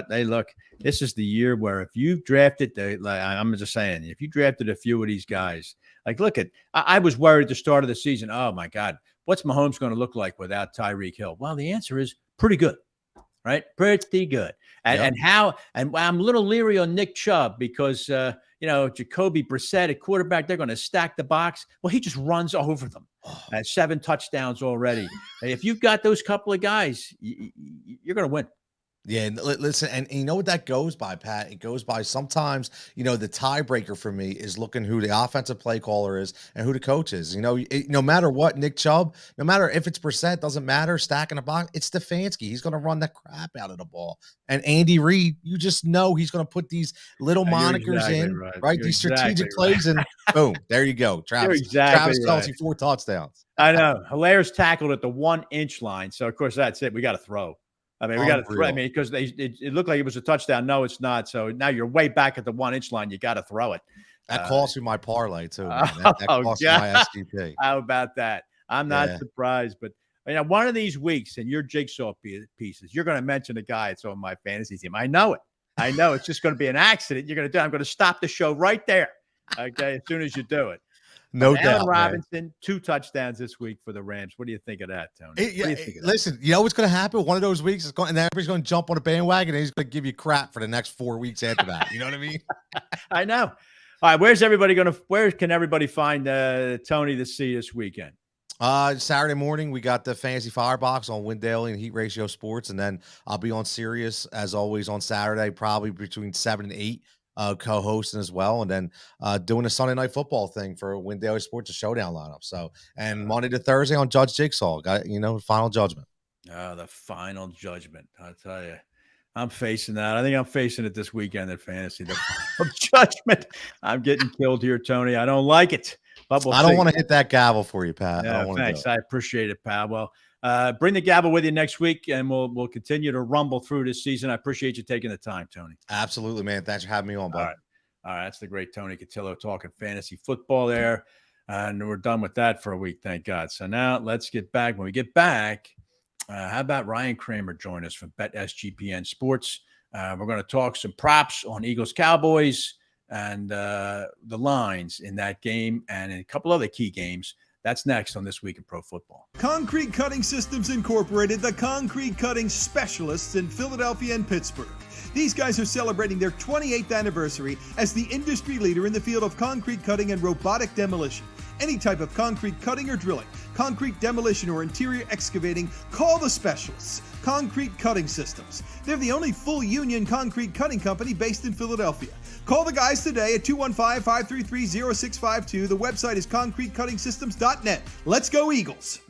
hey, look, this is the year where if you drafted I'm just saying, if you drafted a few of these guys, I was worried at the start of the season. Oh my God, what's Mahomes going to look like without Tyreek Hill? Well, the answer is pretty good, right? Pretty good. And I'm a little leery on Nick Chubb because, Jacoby Brissett at quarterback, they're going to stack the box. Well, he just runs over them. 7 touchdowns already. If you've got those couple of guys, you're going to win. Yeah, listen, and you know what that goes by, Pat? It goes by sometimes, the tiebreaker for me is looking who the offensive play caller is and who the coach is. No matter what, Nick Chubb, no matter if it's Brissett, doesn't matter, stacking the box, it's Stefanski. He's going to run the crap out of the ball. And Andy Reid, you just know he's going to put these little monikers in, right? These strategic plays, and boom, there you go. Travis Kelce, 4 touchdowns. I know. Hilaire's tackled at the 1-inch line. So, of course, that's it. We got to throw. I mean, we got to throw. I mean, because it looked like it was a touchdown. No, it's not. So now you're way back at the 1-inch line. You got to throw it. That cost me my parlay too. That cost me my SGP. How about that? I'm not surprised, but one of these weeks in your jigsaw pieces, you're going to mention a guy that's on my fantasy team. I know it. It's just going to be an accident. You're going to do. I'm going to stop the show right there. Okay, as soon as you do it. No doubt. Allen Robinson, 2 touchdowns this week for the Rams. What do you think of that, Tony? Listen, you know what's going to happen? One of those weeks is going, and everybody's going to jump on a bandwagon, and he's going to give you crap for the next 4 weeks after that. You know what I mean? I know. All right, where can everybody find Tony to see this weekend? Saturday morning, we got the Fantasy Firebox on Win Daily and Heat Ratio Sports, and then I'll be on Sirius as always on Saturday, probably between 7 and 8. Co-hosting as well, and then doing a Sunday Night Football thing for Win Daily Sports, a showdown lineup. So, and Monday to Thursday on Judge Jigsaw, got final judgment. Oh, the final judgment! I'll tell you, I'm facing that. I think I'm facing it this weekend at fantasy. The final judgment. I'm getting killed here, Tony. I don't like it. But I don't want to hit that gavel for you, Pat. Yeah, thanks. I appreciate it, Pat. Well. Bring the gavel with you next week, and we'll continue to rumble through this season. I appreciate you taking the time, Tony. Absolutely, man. Thanks for having me on, bud. All right. That's the great Tony Cutillo talking fantasy football there, and we're done with that for a week, thank God. So now let's get back. When we get back, how about Ryan Kramer join us from SGPN Sports? We're going to talk some props on Eagles Cowboys and the lines in that game and in a couple other key games. That's next on This Week in Pro Football. Concrete Cutting Systems Incorporated, the concrete cutting specialists in Philadelphia and Pittsburgh. These guys are celebrating their 28th anniversary as the industry leader in the field of concrete cutting and robotic demolition. Any type of concrete cutting or drilling, concrete demolition or interior excavating, call the specialists. Concrete Cutting Systems. They're the only full union concrete cutting company based in Philadelphia. Call the guys today at 215-533-0652. The website is concretecuttingsystems.net. Let's go Eagles.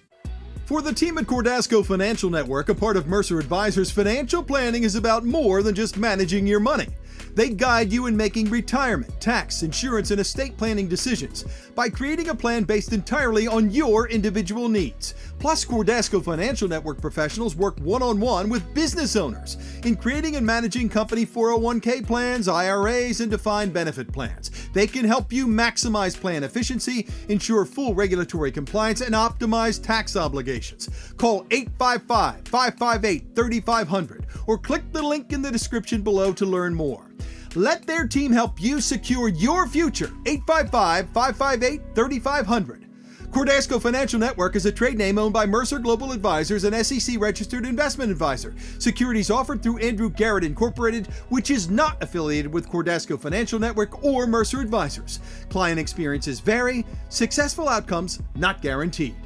For the team at Cordasco Financial Network, a part of Mercer Advisors, financial planning is about more than just managing your money. They guide you in making retirement, tax, insurance, and estate planning decisions by creating a plan based entirely on your individual needs. Plus, Cordasco Financial Network professionals work one-on-one with business owners in creating and managing company 401k plans, IRAs, and defined benefit plans. They can help you maximize plan efficiency, ensure full regulatory compliance, and optimize tax obligations. Call 855-558-3500 or click the link in the description below to learn more. Let their team help you secure your future. 855-558-3500. Cordasco Financial Network is a trade name owned by Mercer Global Advisors, an SEC-registered investment advisor. Securities offered through Andrew Garrett Incorporated, which is not affiliated with Cordasco Financial Network or Mercer Advisors. Client experiences vary. Successful outcomes not guaranteed.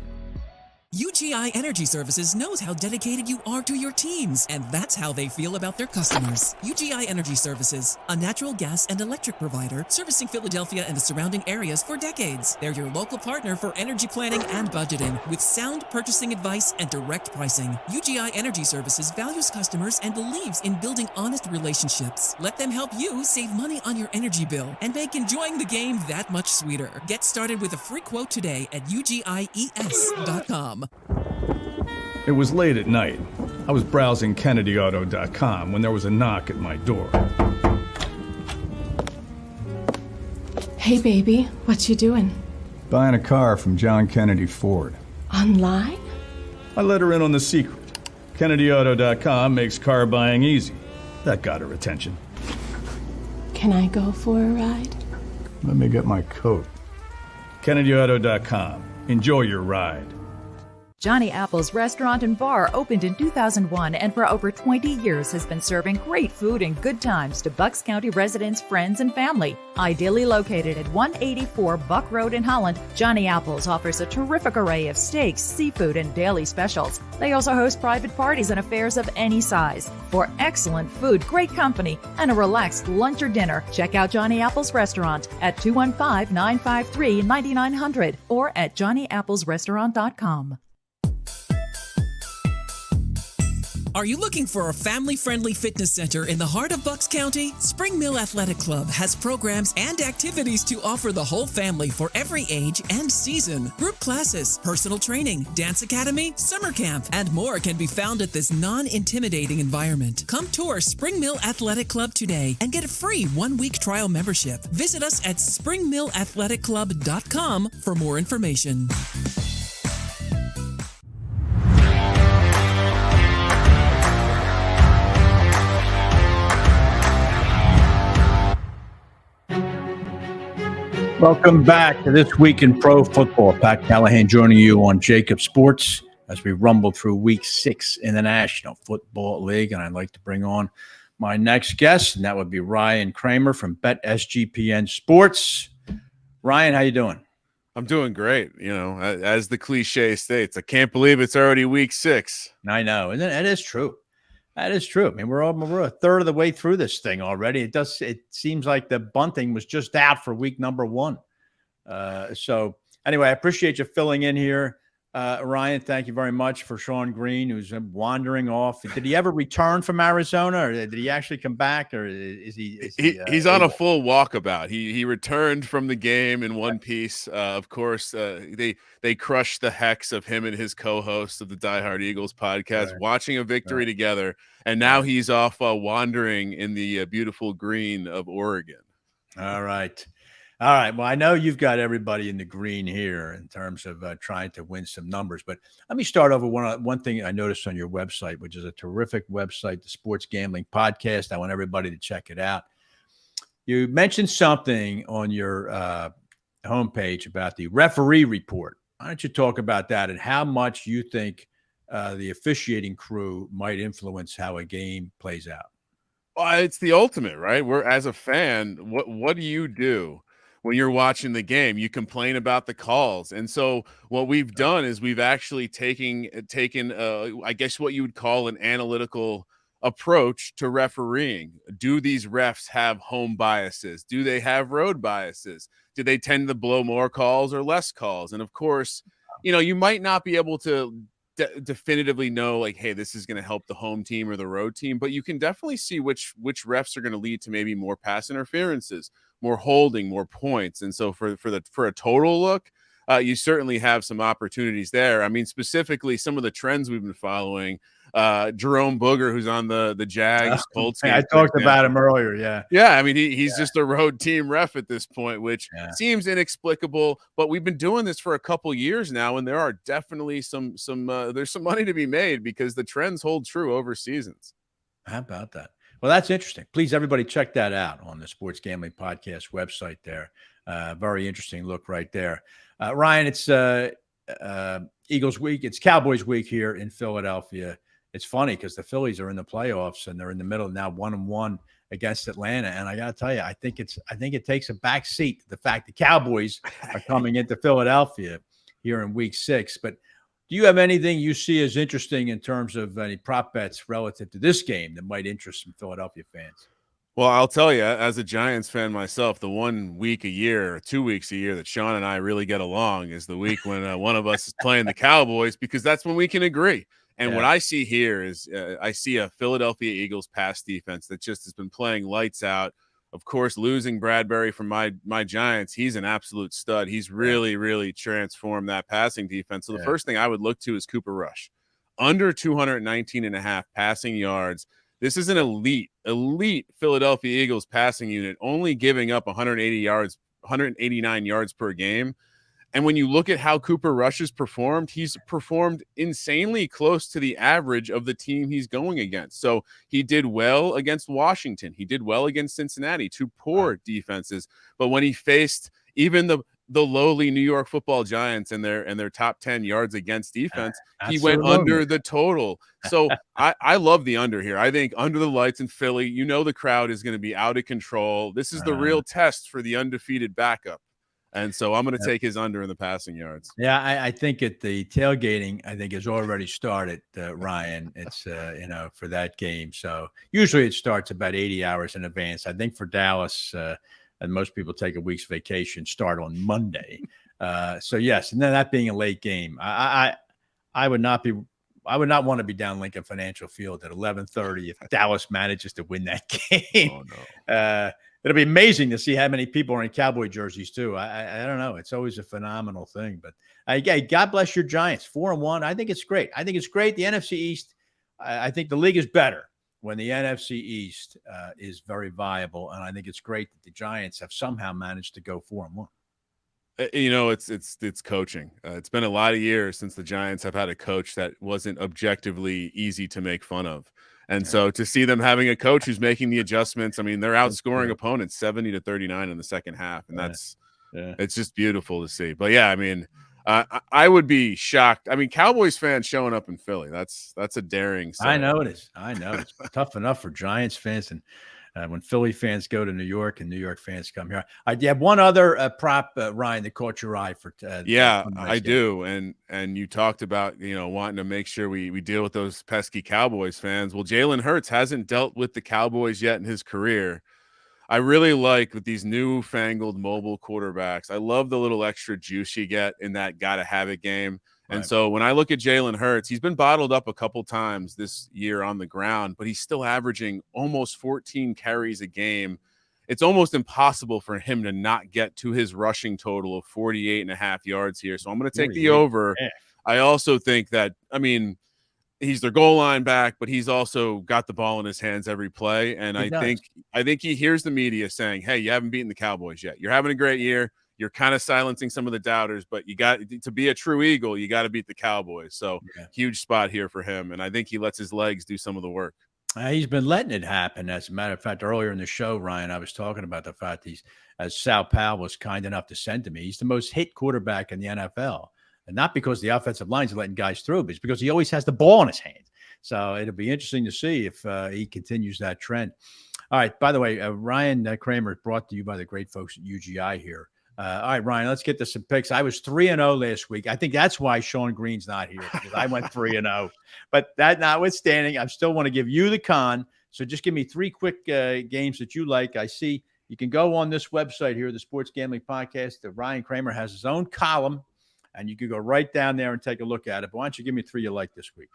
UGI Energy Services knows how dedicated you are to your teams, and that's how they feel about their customers. UGI Energy Services, a natural gas and electric provider servicing Philadelphia and the surrounding areas for decades. They're your local partner for energy planning and budgeting with sound purchasing advice and direct pricing. UGI Energy Services values customers and believes in building honest relationships. Let them help you save money on your energy bill and make enjoying the game that much sweeter. Get started with a free quote today at ugies.com. It was late at night. I was browsing KennedyAuto.com when there was a knock at my door. Hey, baby, what you doing? Buying a car from John Kennedy Ford. Online? I let her in on the secret. KennedyAuto.com makes car buying easy. That got her attention. Can I go for a ride? Let me get my coat. KennedyAuto.com. Enjoy your ride. Johnny Apple's restaurant and bar opened in 2001 and for over 20 years has been serving great food and good times to Bucks County residents, friends, and family. Ideally located at 184 Buck Road in Holland, Johnny Apple's offers a terrific array of steaks, seafood, and daily specials. They also host private parties and affairs of any size. For excellent food, great company, and a relaxed lunch or dinner, check out Johnny Apple's restaurant at 215-953-9900 or at johnnyapplesrestaurant.com. Are you looking for a family-friendly fitness center in the heart of Bucks County? Spring Mill Athletic Club has programs and activities to offer the whole family for every age and season. Group classes, personal training, dance academy, summer camp, and more can be found at this non-intimidating environment. Come tour Spring Mill Athletic Club today and get a free 1-week trial membership. Visit us at springmillathletic.com for more information. Welcome back to This Week in Pro Football. Pat Callahan joining you on JAKIB Sports as we rumble through Week 6 in the National Football League. And I'd like to bring on my next guest, and that would be Ryan Kramer from SGPN Sports. Ryan, how you doing? I'm doing great. You know, as the cliche states, I can't believe it's already Week 6. I know, and it is true. That is true. I mean, we're a third of the way through this thing already. It seems like the bunting was just out for week number 1. So anyway, I appreciate you filling in here. Ryan, thank you very much for Sean Green, who's wandering off. Did he ever return from Arizona, or did he actually come back, or is he he's on a full walkabout. He returned from the game in one piece. Of course, they crushed the hex of him and his co-host of the Die Hard Eagles podcast, watching a victory together, and now he's off wandering in the beautiful green of Oregon. All right. Well, I know you've got everybody in the green here in terms of trying to win some numbers, but let me start over one thing I noticed on your website, which is a terrific website, the Sports Gambling Podcast. I want everybody to check it out. You mentioned something on your homepage about the referee report. Why don't you talk about that and how much you think the officiating crew might influence how a game plays out? Well, it's the ultimate, right? As a fan, what do you do when you're watching the game? You complain about the calls. And so what we've done is we've actually taken I guess what you would call an analytical approach to refereeing. Do these refs have home biases? Do they have road biases? Do they tend to blow more calls or less calls? And of course, you know, you might not be able to definitively know, like, hey, this is going to help the home team or the road team, but you can definitely see which refs are going to lead to maybe more pass interferences, more holding, more points. And so for a total look, you certainly have some opportunities there. I mean, specifically some of the trends we've been following, Jerome Booger, who's on the Jags Colts game. I talked about him earlier. Yeah. I mean, he's just a road team ref at this point, which seems inexplicable, but we've been doing this for a couple years now. And there are definitely there's some money to be made because the trends hold true over seasons. How about that? Well, that's interesting. Please, everybody, check that out on the Sports Gambling Podcast website there. Very interesting look right there. Ryan, it's Eagles week. It's Cowboys week here in Philadelphia. It's funny because the Phillies are in the playoffs and they're in the middle now, 1-1 against Atlanta. And I got to tell you, I think it takes a back seat to the fact the Cowboys are coming into Philadelphia here in week 6. But do you have anything you see as interesting in terms of any prop bets relative to this game that might interest some Philadelphia fans? Well, I'll tell you, as a Giants fan myself, the 1 week a year or 2 weeks a year that Sean and I really get along is the week when one of us is playing the Cowboys, because that's when we can agree. And what I see here is I see a Philadelphia Eagles pass defense that just has been playing lights out. Of course, losing Bradbury from my Giants, he's an absolute stud. He's really, really transformed that passing defense. So the first thing I would look to is Cooper Rush. Under 219.5 passing yards. This is an elite Philadelphia Eagles passing unit, only giving up 189 yards per game. And when you look at how Cooper Rush has performed, he's performed insanely close to the average of the team he's going against. So he did well against Washington. He did well against Cincinnati, 2 poor defenses. But when he faced even the lowly New York Football Giants and their top 10 yards against defense. He That's went so low. under the total. So I love the under here. I think under the lights in Philly, the crowd is going to be out of control. This is the real test for the undefeated backup. And so I'm going to take his under in the passing yards. Yeah, I think at the tailgating, I think has already started, Ryan. It's, for that game. So usually it starts about 80 hours in advance. I think for Dallas, and most people take a week's vacation, start on Monday. So yes, and then that being a late game, I would not want to be down Lincoln Financial Field at 11:30 if Dallas manages to win that game. Oh, no. It'll be amazing to see how many people are in Cowboy jerseys too. I don't know. It's always a phenomenal thing. But God bless your Giants, 4-1. I think it's great. I think it's great. The NFC East. I think the league is better when the NFC East is very viable, and I think it's great that the Giants have somehow managed to go 4-1. It's coaching. It's been a lot of years since the Giants have had a coach that wasn't objectively easy to make fun of. And so to see them having a coach who's making the adjustments, I mean, they're outscoring opponents 70-39 in the second half. And it's just beautiful to see. But yeah, I mean, I would be shocked. I mean, Cowboys fans showing up in Philly, that's a daring sight. I know it is. I know it's tough enough for Giants fans. And when Philly fans go to New York and New York fans come here. I have one other prop, Ryan, that caught your eye for. I do. And you talked about, wanting to make sure we deal with those pesky Cowboys fans. Well, Jalen Hurts hasn't dealt with the Cowboys yet in his career. I really like with these newfangled mobile quarterbacks. I love the little extra juice you get in that gotta have it game. And so when I look at Jalen Hurts, he's been bottled up a couple times this year on the ground, but he's still averaging almost 14 carries a game. It's almost impossible for him to not get to his rushing total of 48.5 yards here. So I'm going to take the over. Yeah. I also think that, he's their goal line back, but he's also got the ball in his hands every play. And I think he hears the media saying, hey, you haven't beaten the Cowboys yet. You're having a great year. You're kind of silencing some of the doubters, but you got to be a true Eagle. You got to beat the Cowboys. So huge spot here for him. And I think he lets his legs do some of the work. He's been letting it happen. As a matter of fact, earlier in the show, Ryan, I was talking about the fact as Sal Powell was kind enough to send to me, he's the most hit quarterback in the NFL. And not because the offensive lines are letting guys through, but it's because he always has the ball in his hands. So it'll be interesting to see if he continues that trend. All right. By the way, Ryan Kramer brought to you by the great folks at UGI here. All right, Ryan, let's get to some picks. I was 3-0 last week. I think that's why Sean Green's not here, because I went 3-0. But that notwithstanding, I still want to give you the con. So just give me three quick games that you like. I see you can go on this website here, the Sports Gambling Podcast. Ryan Kramer has his own column, and you can go right down there and take a look at it. But why don't you give me three you like this week?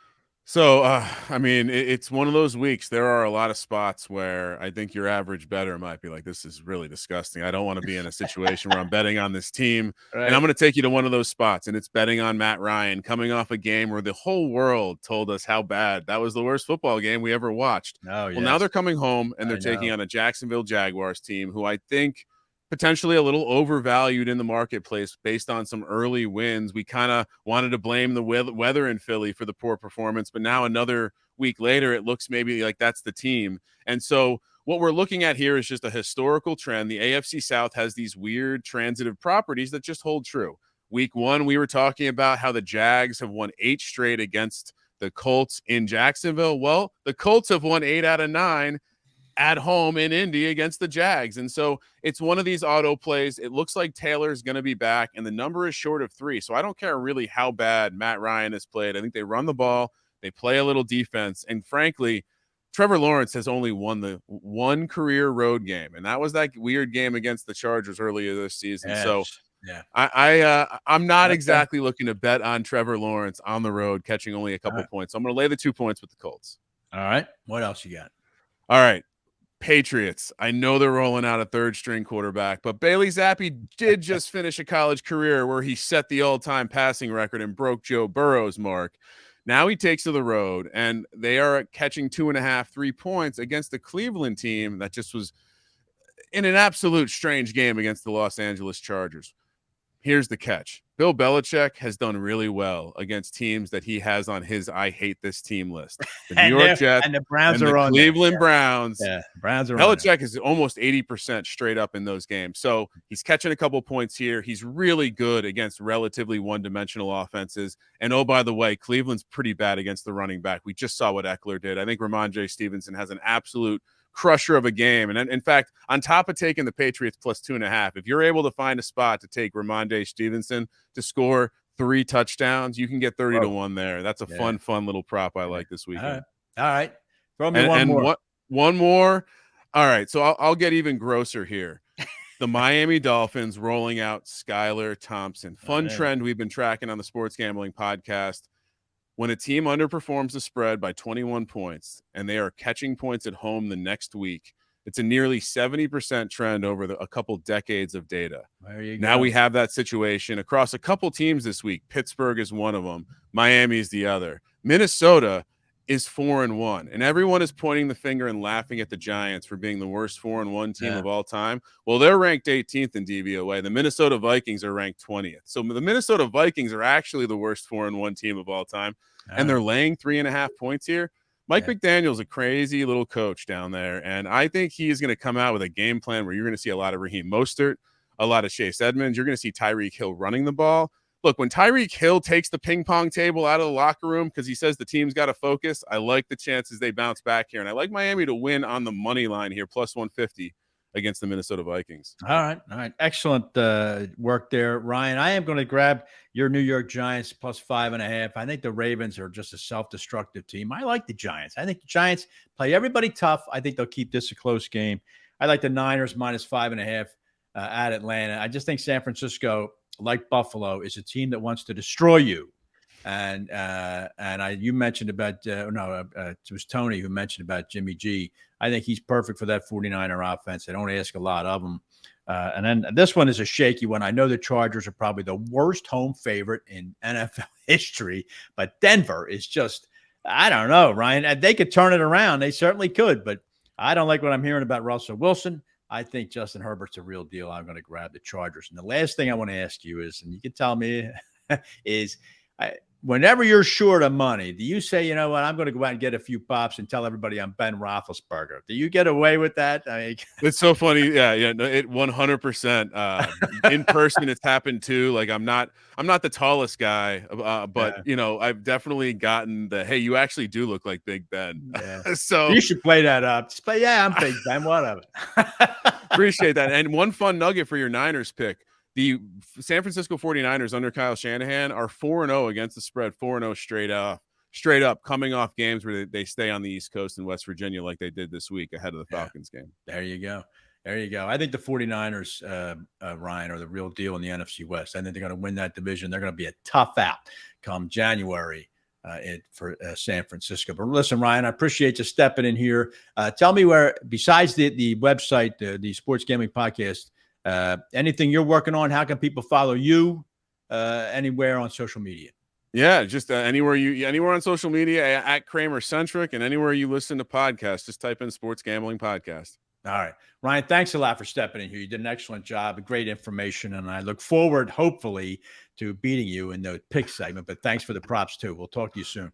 So, it's one of those weeks. There are a lot of spots where I think your average bettor might be like, this is really disgusting. I don't want to be in a situation where I'm betting on this team. Right. And I'm going to take you to one of those spots, and it's betting on Matt Ryan coming off a game where the whole world told us how bad that was, the worst football game we ever watched. Oh, yes. Well, now they're coming home, and they're taking on a Jacksonville Jaguars team who I think potentially a little overvalued in the marketplace based on some early wins. We kind of wanted to blame the weather in Philly for the poor performance, but now another week later, it looks maybe like that's the team. And so what we're looking at here is just a historical trend. The AFC South has these weird transitive properties that just hold true. Week 1, we were talking about how the Jags have won 8 straight against the Colts in Jacksonville. Well, the Colts have won 8 out of 9 at home in Indy against the Jags. And so it's one of these auto plays. It looks like Taylor's going to be back, and the number is short of 3. So I don't care really how bad Matt Ryan has played. I think they run the ball, they play a little defense. And frankly, Trevor Lawrence has only won the one career road game. And that was that weird game against the Chargers earlier this season. Yes. So yeah, I'm not exactly looking to bet on Trevor Lawrence on the road, catching only a couple points. So I'm going to lay the 2 points with the Colts. All right. What else you got? All right. Patriots. I know they're rolling out a third-string quarterback, but Bailey Zappi did just finish a college career where he set the all-time passing record and broke Joe Burrow's mark. Now he takes to the road, and they are catching 2.5, 3 points against the Cleveland team that just was in an absolute strange game against the Los Angeles Chargers. Here's the catch. Bill Belichick has done really well against teams that he has on his I hate this team list. The New York Jets and the Browns and are the on Cleveland there. Browns. Yeah, Browns are on there. Belichick is almost 80% straight up in those games. So he's catching a couple points here. He's really good against relatively one-dimensional offenses. And oh, by the way, Cleveland's pretty bad against the running back. We just saw what Eckler did. I think Ramondre Stevenson has an absolute crusher of a game. And in fact, on top of taking the Patriots plus 2.5, if you're able to find a spot to take Ramondre Stevenson to score 3 touchdowns, you can get 30 to 1 there. That's a fun little prop I like this weekend. All right. Throw me one more. One more. All right. So I'll get even grosser here. The Miami Dolphins rolling out Skylar Thompson. Fun trend we've been tracking on the Sports Gambling Podcast. When a team underperforms the spread by 21 points and they are catching points at home the next week, it's a nearly 70% trend over a couple decades of data. There you go. Now we have that situation across a couple teams this week. Pittsburgh is one of them. Miami is the other. Minnesota is 4-1, and everyone is pointing the finger and laughing at the Giants for being the worst 4-1 team of all time. Well, they're ranked 18th in DVOA. The Minnesota Vikings are ranked 20th. So the Minnesota Vikings are actually the worst 4-1 team of all time, and they're laying 3.5 points here. Mike McDaniel's a crazy little coach down there, and I think he's going to come out with a game plan where you're going to see a lot of Raheem Mostert, a lot of Chase Edmonds. You're going to see Tyreek Hill running the ball. Look, when Tyreek Hill takes the ping pong table out of the locker room because he says the team's got to focus, I like the chances they bounce back here. And I like Miami to win on the money line here, plus 150 against the Minnesota Vikings. All right. Excellent work there, Ryan. I am going to grab your New York Giants plus 5.5. I think the Ravens are just a self-destructive team. I like the Giants. I think the Giants play everybody tough. I think they'll keep this a close game. I like the Niners minus 5.5 at Atlanta. I just think San Francisco, like Buffalo, is a team that wants to destroy you. And you mentioned about it was Tony who mentioned about Jimmy G. I think he's perfect for that 49er offense. They don't ask a lot of them. And then this one is a shaky one. I know the Chargers are probably the worst home favorite in NFL history, but Denver is just, I don't know, Ryan. They could turn it around. They certainly could, but I don't like what I'm hearing about Russell Wilson. I think Justin Herbert's a real deal. I'm going to grab the Chargers. And the last thing I want to ask you is, and you can tell me, is whenever you're short of money, do you say, you know what, I'm going to go out and get a few pops and tell everybody I'm Ben Roethlisberger? Do you get away with that? I mean, it's so funny. Yeah. No, it 100%. In person, it's happened too. Like I'm not the tallest guy, but I've definitely gotten the, hey, you actually do look like Big Ben. Yeah. So you should play that up. Just play, I'm Big Ben. Whatever. Appreciate that. And one fun nugget for your Niners pick. The San Francisco 49ers under Kyle Shanahan are 4-0 against the spread, 4-0 straight up, coming off games where they stay on the East Coast in West Virginia like they did this week ahead of the Falcons game. There you go. I think the 49ers, Ryan, are the real deal in the NFC West. I think they're going to win that division. They're going to be a tough out come January for San Francisco. But listen, Ryan, I appreciate you stepping in here. Tell me where, besides the website, the Sports Gambling Podcast, anything you're working on, how can people follow you anywhere on social media? Yeah, just anywhere on social media at Kramer Centric, and anywhere you listen to podcasts, just type in Sports Gambling Podcast. All right, Ryan, thanks a lot for stepping in here. You did an excellent job, great information, and I look forward, hopefully, to beating you in the pick segment. But thanks for the props too. We'll talk to you soon.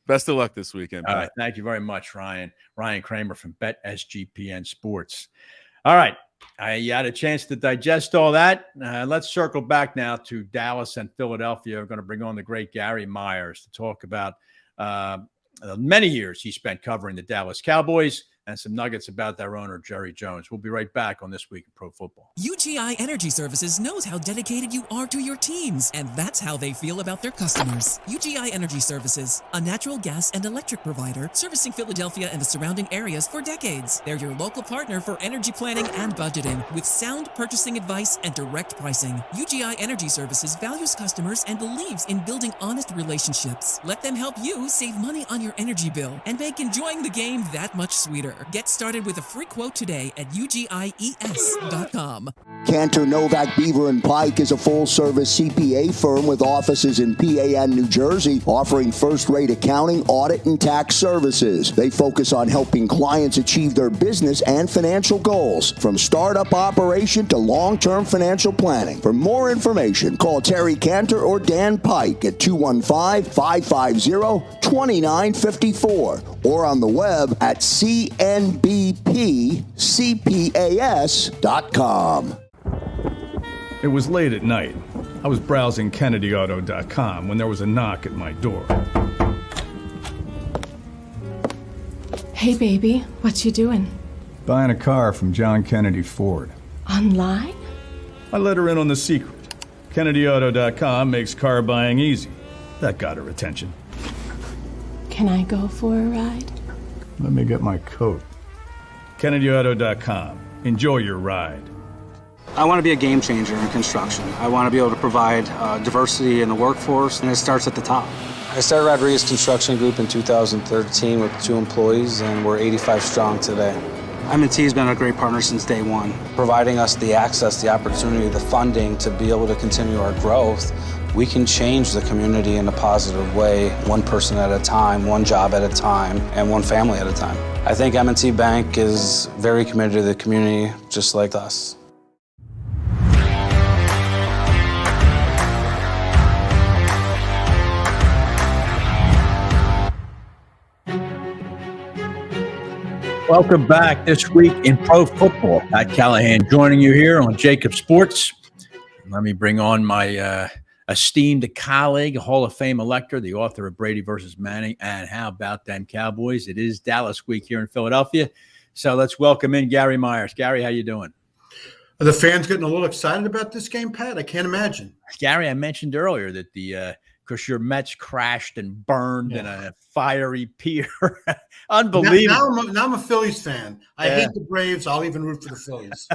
Best of luck this weekend. All right, thank you very much, Ryan. Ryan Kramer from SGPN Sports. All right. You had a chance to digest all that. Let's circle back now to Dallas and Philadelphia. We're going to bring on the great Gary Myers to talk about many years he spent covering the Dallas Cowboys and some nuggets about their owner, Jerry Jones. We'll be right back on This Week in Pro Football. UGI Energy Services knows how dedicated you are to your teams, and that's how they feel about their customers. UGI Energy Services, a natural gas and electric provider servicing Philadelphia and the surrounding areas for decades. They're your local partner for energy planning and budgeting with sound purchasing advice and direct pricing. UGI Energy Services values customers and believes in building honest relationships. Let them help you save money on your energy bill and make enjoying the game that much sweeter. Chapter. Get started with a free quote today at ugies.com. Cantor Novak Beaver and Pike is a full-service CPA firm with offices in PA and New Jersey, offering first-rate accounting, audit, and tax services. They focus on helping clients achieve their business and financial goals, from startup operation to long-term financial planning. For more information, call Terry Cantor or Dan Pike at 215-550-2954 or on the web at cnbpcpas.com. It was late at night. I was browsing kennedyauto.com when there was a knock at my door. Hey, baby, what you doing? Buying a car from John Kennedy Ford. Online? I let her in on the secret. KennedyAuto.com makes car buying easy. That got her attention. Can I go for a ride? Let me get my coat. KennedyAuto.com. Enjoy your ride. I want to be a game changer in construction. I want to be able to provide diversity in the workforce, and it starts at the top. I started Rodriguez Construction Group in 2013 with 2 employees, and we're 85 strong today. M&T has been a great partner since day one, providing us the access, the opportunity, the funding to be able to continue our growth. We can change the community in a positive way, one person at a time, one job at a time, and one family at a time. I think M&T Bank is very committed to the community, just like us. Welcome back this week in pro football. Pat Callahan joining you here on JAKIB Sports. Let me bring on my esteemed colleague, Hall of Fame elector, the author of Brady versus Manning, and how about them Cowboys? It is Dallas week here in Philadelphia, so let's welcome in Gary Myers. Gary, how you doing? Are the fans getting a little excited about this game, Pat? I can't imagine. Gary, I mentioned earlier that because your Mets crashed and burned in a fiery pier. Unbelievable. Now I'm a Phillies fan. I hate the Braves. I'll even root for the Phillies.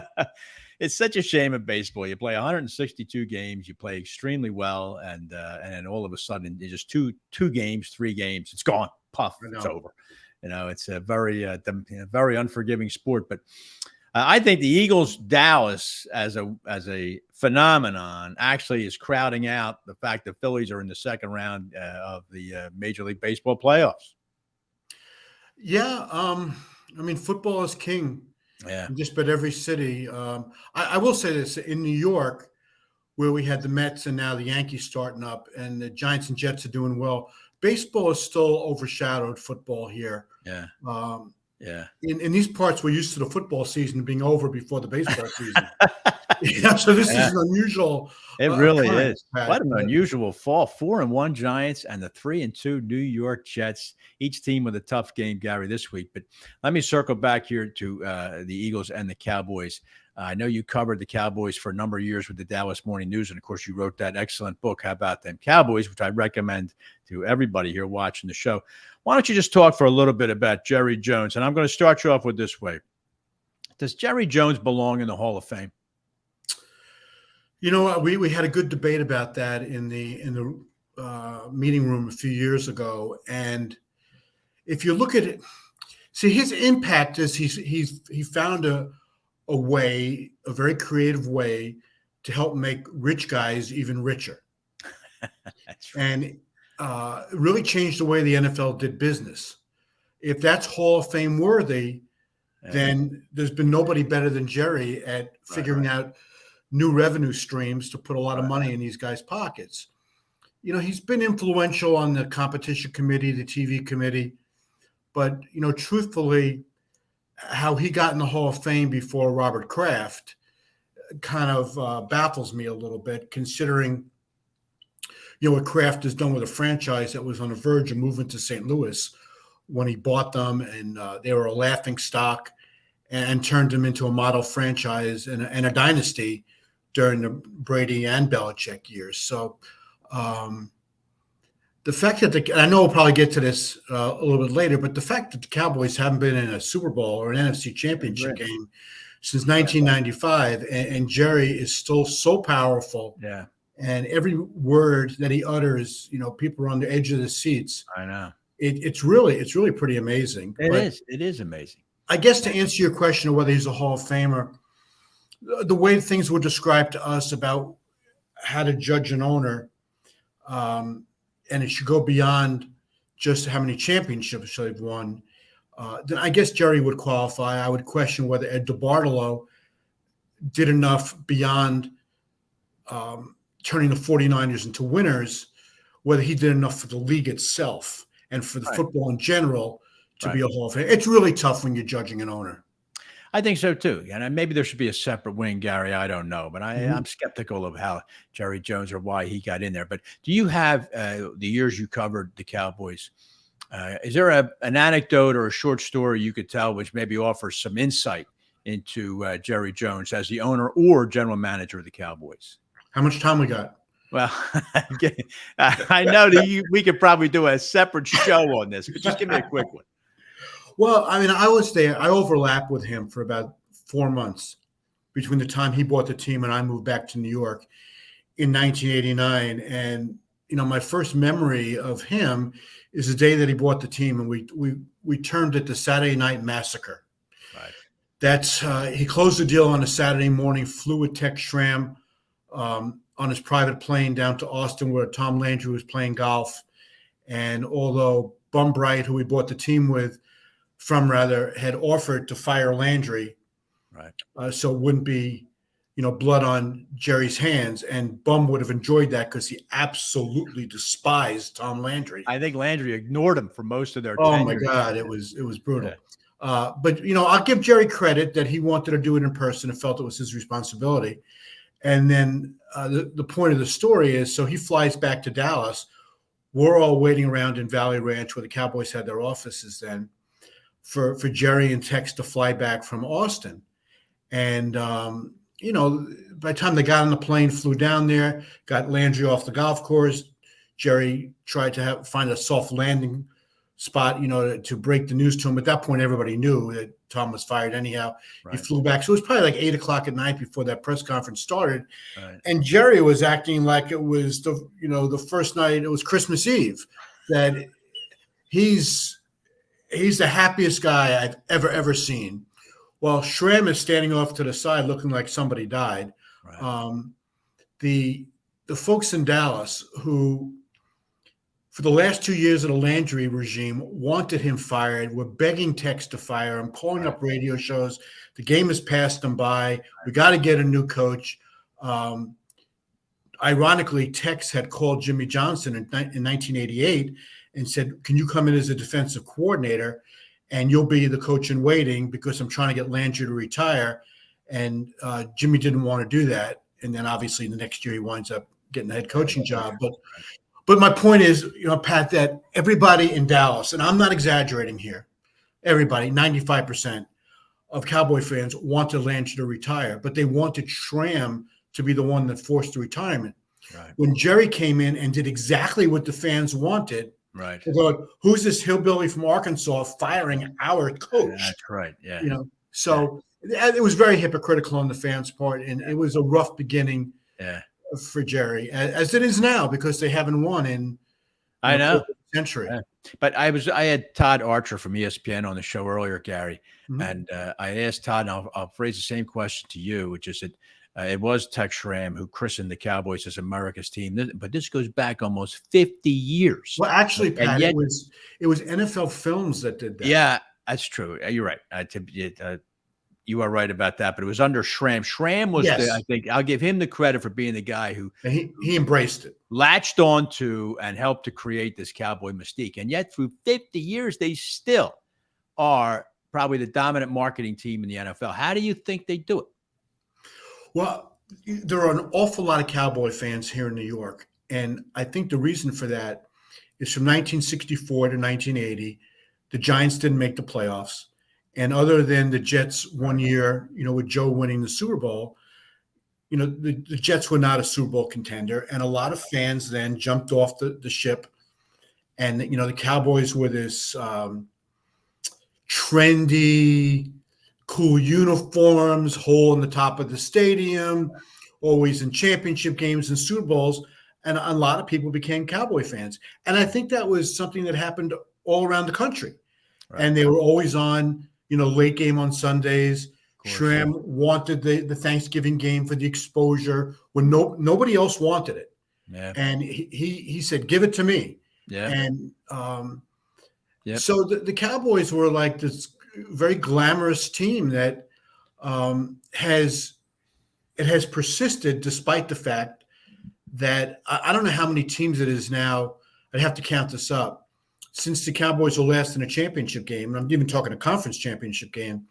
It's such a shame in baseball. You play 162 games, you play extremely well, and then all of a sudden, it's just two games, 3 games, it's gone. Puff, it's over. It's a very very unforgiving sport. But I think the Eagles Dallas as a phenomenon actually is crowding out the fact that Phillies are in the second round of the Major League Baseball playoffs. Yeah, I mean, football is king. Yeah, in just about every city. I will say this: in New York, where we had the Mets and now the Yankees starting up, and the Giants and Jets are doing well, baseball is still overshadowed football here. Yeah. Yeah. In these parts, we're used to the football season being over before the baseball season. So this is an unusual. It really is. What an unusual fall. 4-1 Giants and the 3-2 New York Jets. Each team with a tough game, Gary, this week. But let me circle back here to the Eagles and the Cowboys. I know you covered the Cowboys for a number of years with the Dallas Morning News, and of course, you wrote that excellent book, How About Them Cowboys, which I recommend to everybody here watching the show. Why don't you just talk for a little bit about Jerry Jones? And I'm going to start you off with this way. Does Jerry Jones belong in the Hall of Fame? You know what? We had a good debate about that in the meeting room a few years ago. And if you look at it, see, his impact is he found a way, a very creative way to help make rich guys even richer. That's right. And really changed the way the NFL did business. If that's Hall of Fame worthy, then there's been nobody better than Jerry at figuring out new revenue streams to put a lot of money in these guys' pockets. You know, he's been influential on the competition committee, the TV committee, but, you know, truthfully, how he got in the Hall of Fame before Robert Kraft kind of baffles me a little bit, considering, you know, what Kraft has done with a franchise that was on the verge of moving to St. Louis when he bought them, and they were a laughing stock, and turned them into a model franchise and a dynasty during the Brady and Belichick years. So the fact that I know we'll probably get to this a little bit later, but the fact that the Cowboys haven't been in a Super Bowl or an NFC Championship game since 1995, and Jerry is still so powerful. Yeah. And every word that he utters, you know, people are on the edge of the seats. I know. It's really pretty amazing. It is amazing. I guess to answer your question of whether he's a Hall of Famer, the way things were described to us about how to judge an owner, and it should go beyond just how many championships they've won, then I guess Jerry would qualify. I would question whether Ed DeBartolo did enough beyond turning the 49ers into winners, whether he did enough for the league itself and for the football in general to be a Hall of Famer. It's really tough when you're judging an owner. I think so too. And maybe there should be a separate wing, Gary. I don't know, but I'm skeptical of how Jerry Jones or why he got in there. But do you have the years you covered the Cowboys? Is there an anecdote or a short story you could tell which maybe offers some insight into Jerry Jones as the owner or general manager of the Cowboys? How much time we got? Well, I know that we could probably do a separate show on this, but just give me a quick one. Well, I mean, I was there. I overlapped with him for about 4 months between the time he bought the team and I moved back to New York in 1989. And, my first memory of him is the day that he bought the team, and we termed it the Saturday Night Massacre. Right. That's he closed the deal on a Saturday morning, flew with Tex Schramm on his private plane down to Austin where Tom Landry was playing golf. And although Bum Bright, who we bought the team with, had offered to fire Landry, right? So it wouldn't be, blood on Jerry's hands, and Bum would have enjoyed that because he absolutely despised Tom Landry. I think Landry ignored him for most of their. Oh my God, it was brutal. Yeah. But I'll give Jerry credit that he wanted to do it in person and felt it was his responsibility. And then the point of the story is, so he flies back to Dallas. We're all waiting around in Valley Ranch where the Cowboys had their offices then, for Jerry and Tex to fly back from Austin. And, by the time they got on the plane, flew down there, got Landry off the golf course, Jerry tried to find a soft landing spot, to break the news to him. At that point, everybody knew that Tom was fired anyhow. Right. He flew back. So it was probably like 8:00 at night before that press conference started. Right. And Jerry was acting like it was the first night, it was Christmas Eve, that he's the happiest guy I've ever seen. While Schramm is standing off to the side looking like somebody died. Right. The folks in Dallas who, for the last 2 years of the Landry regime, wanted him fired, were begging Tex to fire him, calling up radio shows. The game has passed them by. We got to get a new coach. Ironically, Tex had called Jimmy Johnson in 1988 and said, can you come in as a defensive coordinator and you'll be the coach in waiting because I'm trying to get Landry to retire. And Jimmy didn't want to do that. And then obviously the next year he winds up getting a head coaching job. But my point is, Pat, that everybody in Dallas, and I'm not exaggerating here, everybody, 95% of Cowboy fans wanted Landry to retire, but they wanted Schramm to be the one that forced the retirement. Right. When Jerry came in and did exactly what the fans wanted, right? Going, who's this hillbilly from Arkansas firing our coach? Yeah, that's right. Yeah. So it was very hypocritical on the fans' part, and it was a rough beginning. Yeah. For Jerry, as it is now, because they haven't won in a century. Yeah. But I had Todd Archer from ESPN on the show earlier, Gary, and I asked Todd, and I'll phrase the same question to you, which is that it was Tex Schramm who christened the Cowboys as America's team, but this goes back almost 50 years. Well, actually, Pat, it was NFL Films that did that. Yeah, that's true. You're right. You are right about that, but it was under Schramm. Schramm was, I think, I'll give him the credit for being the guy who he embraced it, latched onto, and helped to create this Cowboy mystique. And yet, through 50 years, they still are probably the dominant marketing team in the NFL. How do you think they do it? Well, there are an awful lot of Cowboy fans here in New York, and I think the reason for that is from 1964 to 1980, the Giants didn't make the playoffs. And other than the Jets one year, with Joe winning the Super Bowl, the Jets were not a Super Bowl contender. And a lot of fans then jumped off the ship. And, the Cowboys were this trendy, cool uniforms, hole in the top of the stadium, always in championship games and Super Bowls. And a lot of people became Cowboy fans. And I think that was something that happened all around the country. Right. And they were always on late game on Sundays. Schramm wanted the Thanksgiving game for the exposure when nobody else wanted it. Yeah. And he said, give it to me. Yeah. And so the Cowboys were like this very glamorous team that has persisted despite the fact that I don't know how many teams it is now. I'd have to count this up. Since the Cowboys were last in a championship game, and I'm even talking a conference championship game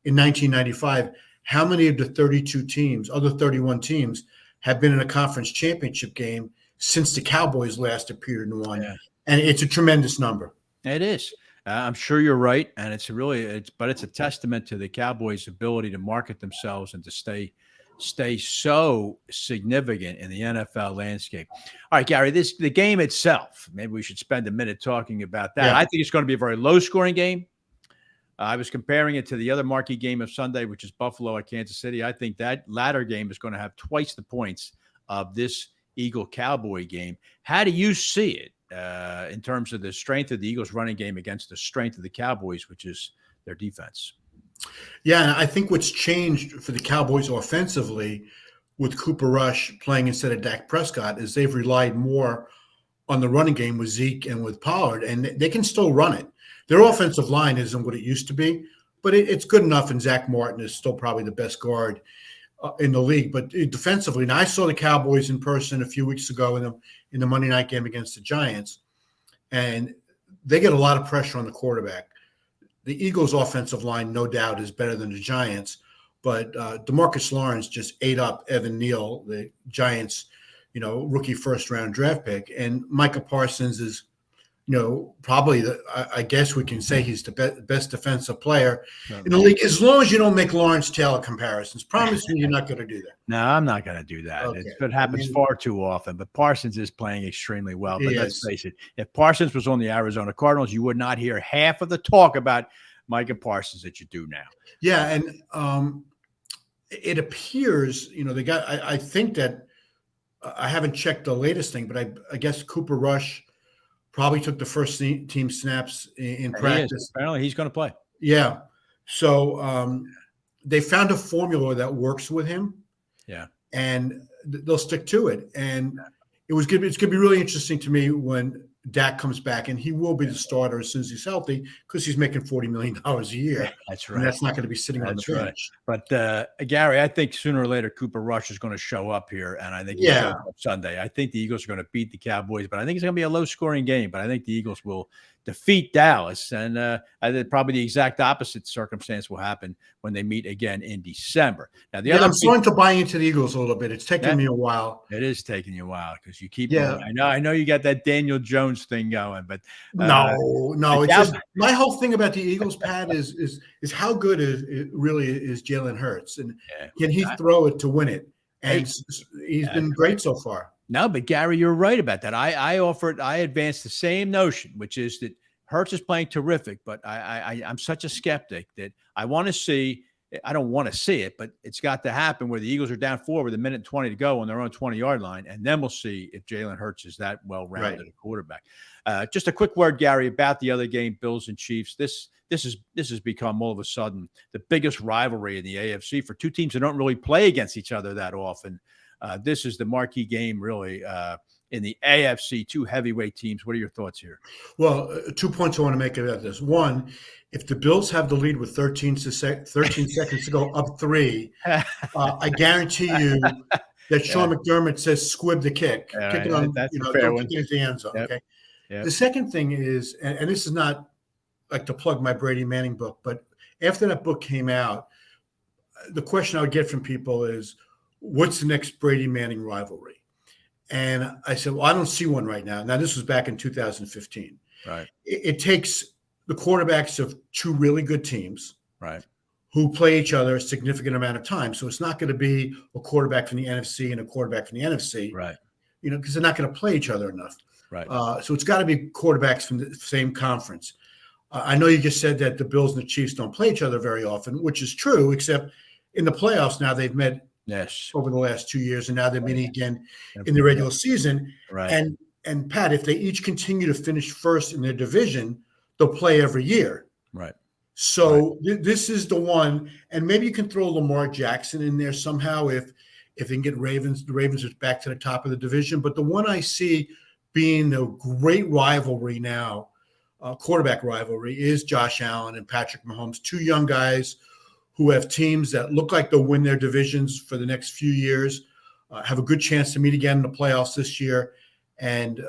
in 1995, how many of the 32 teams, other 31 teams, have been in a conference championship game since the Cowboys last appeared in one? Yeah. And it's a tremendous number. It is. I'm sure you're right, and it's a testament to the Cowboys' ability to market themselves and to stay so significant in the NFL landscape. All right, Gary, the game itself, maybe we should spend a minute talking about that. Yeah. I think it's going to be a very low-scoring game. I was comparing it to the other marquee game of Sunday, which is Buffalo at Kansas City. I think that latter game is going to have twice the points of this Eagle-Cowboy game. How do you see it in terms of the strength of the Eagles' running game against the strength of the Cowboys, which is their defense? Yeah, I think what's changed for the Cowboys offensively with Cooper Rush playing instead of Dak Prescott is they've relied more on the running game with Zeke and with Pollard, and they can still run it. Their offensive line isn't what it used to be, but it's good enough, and Zach Martin is still probably the best guard in the league. But defensively, now I saw the Cowboys in person a few weeks ago in the Monday night game against the Giants, and they get a lot of pressure on the quarterback. The Eagles' offensive line, no doubt, is better than the Giants, but DeMarcus Lawrence just ate up Evan Neal, the Giants, rookie first-round draft pick, and Micah Parsons is, probably I guess we can say he's the best defensive player in the league, as long as you don't make Lawrence Taylor comparisons. Promise me you're not going to do that. No, I'm not going to do that. Okay. It happens far too often, but Parsons is playing extremely well. But let's face it, if Parsons was on the Arizona Cardinals, you would not hear half of the talk about Micah Parsons that you do now. Yeah, and it appears, I think that I haven't checked the latest thing, but I guess Cooper Rush probably took the first team snaps in practice. Apparently he's going to play. Yeah. So they found a formula that works with him. Yeah. And they'll stick to it. And it's going to be really interesting to me when Dak comes back, and he will be the starter as soon as he's healthy because he's making $40 million a year. That's right. And that's not going to be sitting on the bench. But Gary, I think sooner or later Cooper Rush is going to show up here, and I think he'll show up Sunday. I think the Eagles are going to beat the Cowboys, but I think it's going to be a low-scoring game. But I think the Eagles will defeat Dallas, and I think probably the exact opposite circumstance will happen when they meet again in December. Now, I'm starting to buy into the Eagles a little bit. It's taking me a while. It is taking you a while because you keep. Yeah, I know you got that Daniel Jones thing going, but no. It's just my whole thing about the Eagles, Pat, is how good is Jalen Hurts, and can he throw it to win it? And he's been great so far. No, but Gary, you're right about that. I advanced the same notion, which is that Hurts is playing terrific, but I'm such a skeptic that I want to see. I don't want to see it, but it's got to happen where the Eagles are down 4 with 1:20 to go on their own 20-yard line, and then we'll see if Jalen Hurts is that well-rounded a quarterback. Just a quick word, Gary, about the other game, Bills and Chiefs. This has become all of a sudden the biggest rivalry in the AFC for two teams that don't really play against each other that often. This is the marquee game, really, in the AFC, two heavyweight teams. What are your thoughts here? Well, 2 points I want to make about this. One, if the Bills have the lead with 13 seconds to go, up 3, I guarantee you that Sean McDermott says squib the kick. Kick it on, that's a fair one. The end zone, Yep. okay? Yep. The second thing is, and this is not like to plug my Brady Manning book, but after that book came out, the question I would get from people is, what's the next Brady Manning rivalry? And I said, well, I don't see one right now. Now, this was back in 2015. Right. It takes the quarterbacks of two really good teams, right, who play each other a significant amount of time. So it's not going to be a quarterback from the NFC and a quarterback from the NFC, right? Because they're not going to play each other enough. Right. So it's got to be quarterbacks from the same conference. I know you just said that the Bills and the Chiefs don't play each other very often, which is true, except in the playoffs now they've met over the last 2 years, and now they're meeting again in the regular season. Right. And Pat, if they each continue to finish first in their division, they'll play every year. Right. So this is the one, and maybe you can throw Lamar Jackson in there somehow if they can get the Ravens are back to the top of the division. But the one I see being a great rivalry now, quarterback rivalry, is Josh Allen and Patrick Mahomes, two young guys who have teams that look like they'll win their divisions for the next few years, have a good chance to meet again in the playoffs this year, and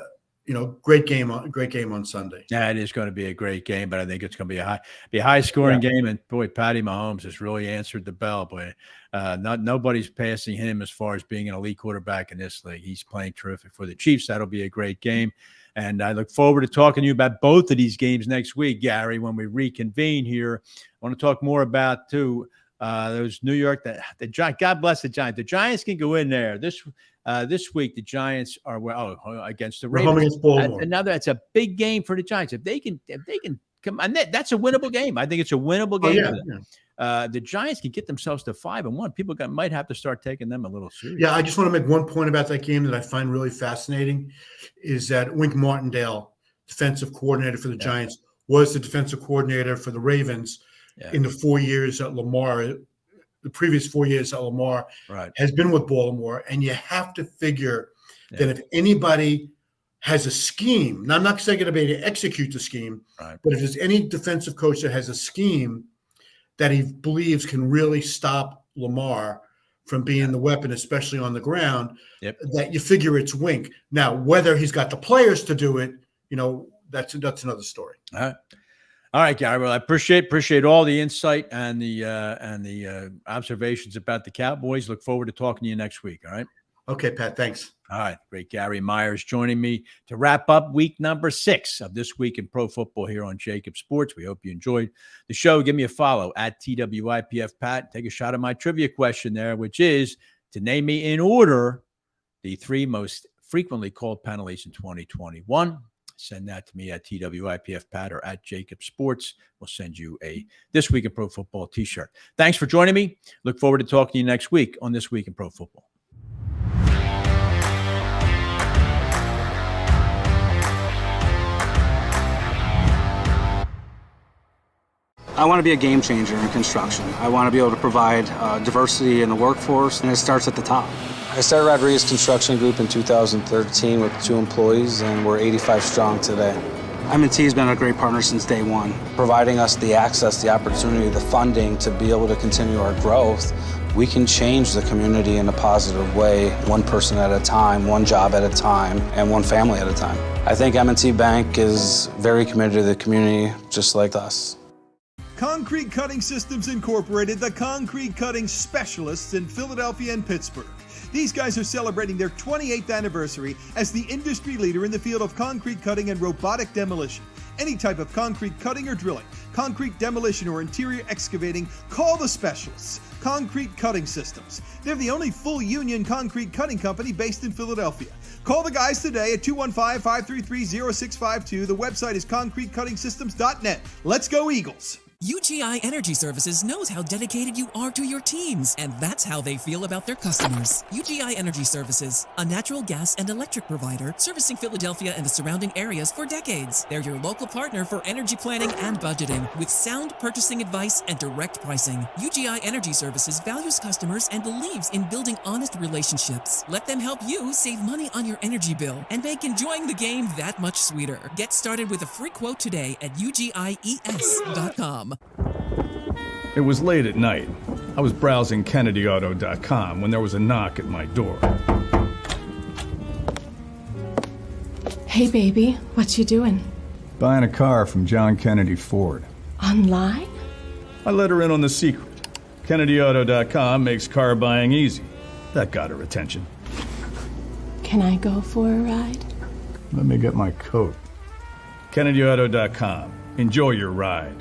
great game on Sunday. Yeah, it is going to be a great game, but I think it's going to be a high scoring game. And boy, Patty Mahomes has really answered the bell. Boy, nobody's passing him as far as being an elite quarterback in this league. He's playing terrific for the Chiefs. That'll be a great game. And I look forward to talking to you about both of these games next week, Gary, when we reconvene here. I want to talk more about, too, those New York, the Giants. God bless the Giants. The Giants can go in there. This week, the Giants are against the Ravens. That's a big game for the Giants. If they can come, and that's a winnable game. I think it's a winnable game. The Giants can get themselves to 5-1. People might have to start taking them a little serious. Yeah, I just want to make one point about that game that I find really fascinating is that Wink Martindale, defensive coordinator for the Giants, was the defensive coordinator for the Ravens in the 4 years that Lamar, the previous 4 years that Lamar has been with Baltimore. And you have to figure that if anybody has a scheme, now I'm not saying going to be able to execute the scheme, but if there's any defensive coach that has a scheme that he believes can really stop Lamar from being the weapon, especially on the ground, that you figure it's Wink. Now, whether he's got the players to do it, that's another story. All right, Gary. Well, I appreciate all the insight and the observations about the Cowboys. Look forward to talking to you next week. All right. Okay, Pat. Thanks. All right. Great. Gary Myers joining me to wrap up week number 6 of This Week in Pro Football here on JAKIB Sports. We hope you enjoyed the show. Give me a follow at TWIPF Pat. Take a shot at my trivia question there, which is to name me in order the 3 most frequently called penalties in 2021. Send that to me at TWIPF Pat or at JAKIB Sports. We'll send you a This Week in Pro Football t-shirt. Thanks for joining me. Look forward to talking to you next week on This Week in Pro Football. I want to be a game changer in construction. I want to be able to provide diversity in the workforce, and it starts at the top. I started Rodriguez Construction Group in 2013 with 2 employees, and we're 85 strong today. M&T has been a great partner since day one, providing us the access, the opportunity, the funding to be able to continue our growth. We can change the community in a positive way, one person at a time, one job at a time, and one family at a time. I think M&T Bank is very committed to the community, just like us. Concrete Cutting Systems Incorporated, the concrete cutting specialists in Philadelphia and Pittsburgh. These guys are celebrating their 28th anniversary as the industry leader in the field of concrete cutting and robotic demolition. Any type of concrete cutting or drilling, concrete demolition or interior excavating, call the specialists. Concrete Cutting Systems. They're the only full union concrete cutting company based in Philadelphia. Call the guys today at 215-533-0652. The website is concretecuttingsystems.net. Let's go Eagles. UGI Energy Services knows how dedicated you are to your teams, and that's how they feel about their customers. UGI Energy Services, a natural gas and electric provider servicing Philadelphia and the surrounding areas for decades. They're your local partner for energy planning and budgeting with sound purchasing advice and direct pricing. UGI Energy Services values customers and believes in building honest relationships. Let them help you save money on your energy bill and make enjoying the game that much sweeter. Get started with a free quote today at ugies.com. It was late at night. I was browsing KennedyAuto.com when there was a knock at my door. Hey, baby, what you doing? Buying a car from John Kennedy Ford. Online? I let her in on the secret. KennedyAuto.com makes car buying easy. That got her attention. Can I go for a ride? Let me get my coat. KennedyAuto.com. Enjoy your ride.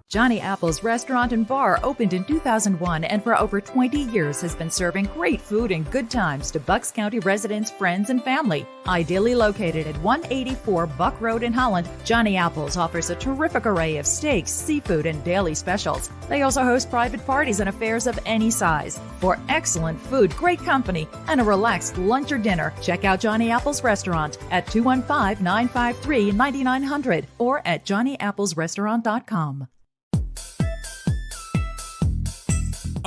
Johnny Apple's Restaurant and Bar opened in 2001 and for over 20 years has been serving great food and good times to Bucks County residents, friends, and family. Ideally located at 184 Buck Road in Holland, Johnny Apple's offers a terrific array of steaks, seafood, and daily specials. They also host private parties and affairs of any size. For excellent food, great company, and a relaxed lunch or dinner, check out Johnny Apple's Restaurant at 215-953-9900 or at johnnyapplesrestaurant.com.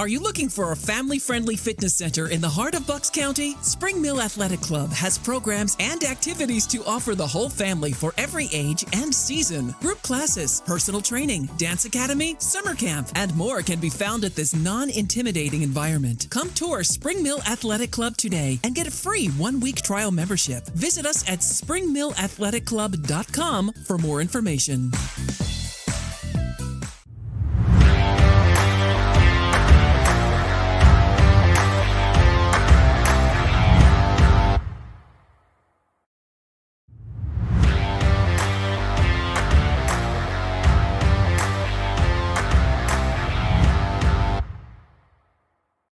Are you looking for a family-friendly fitness center in the heart of Bucks County? Spring Mill Athletic Club has programs and activities to offer the whole family for every age and season. Group classes, personal training, dance academy, summer camp, and more can be found at this non-intimidating environment. Come tour Spring Mill Athletic Club today and get a free 1-week trial membership. Visit us at springmillathletic.club.com for more information.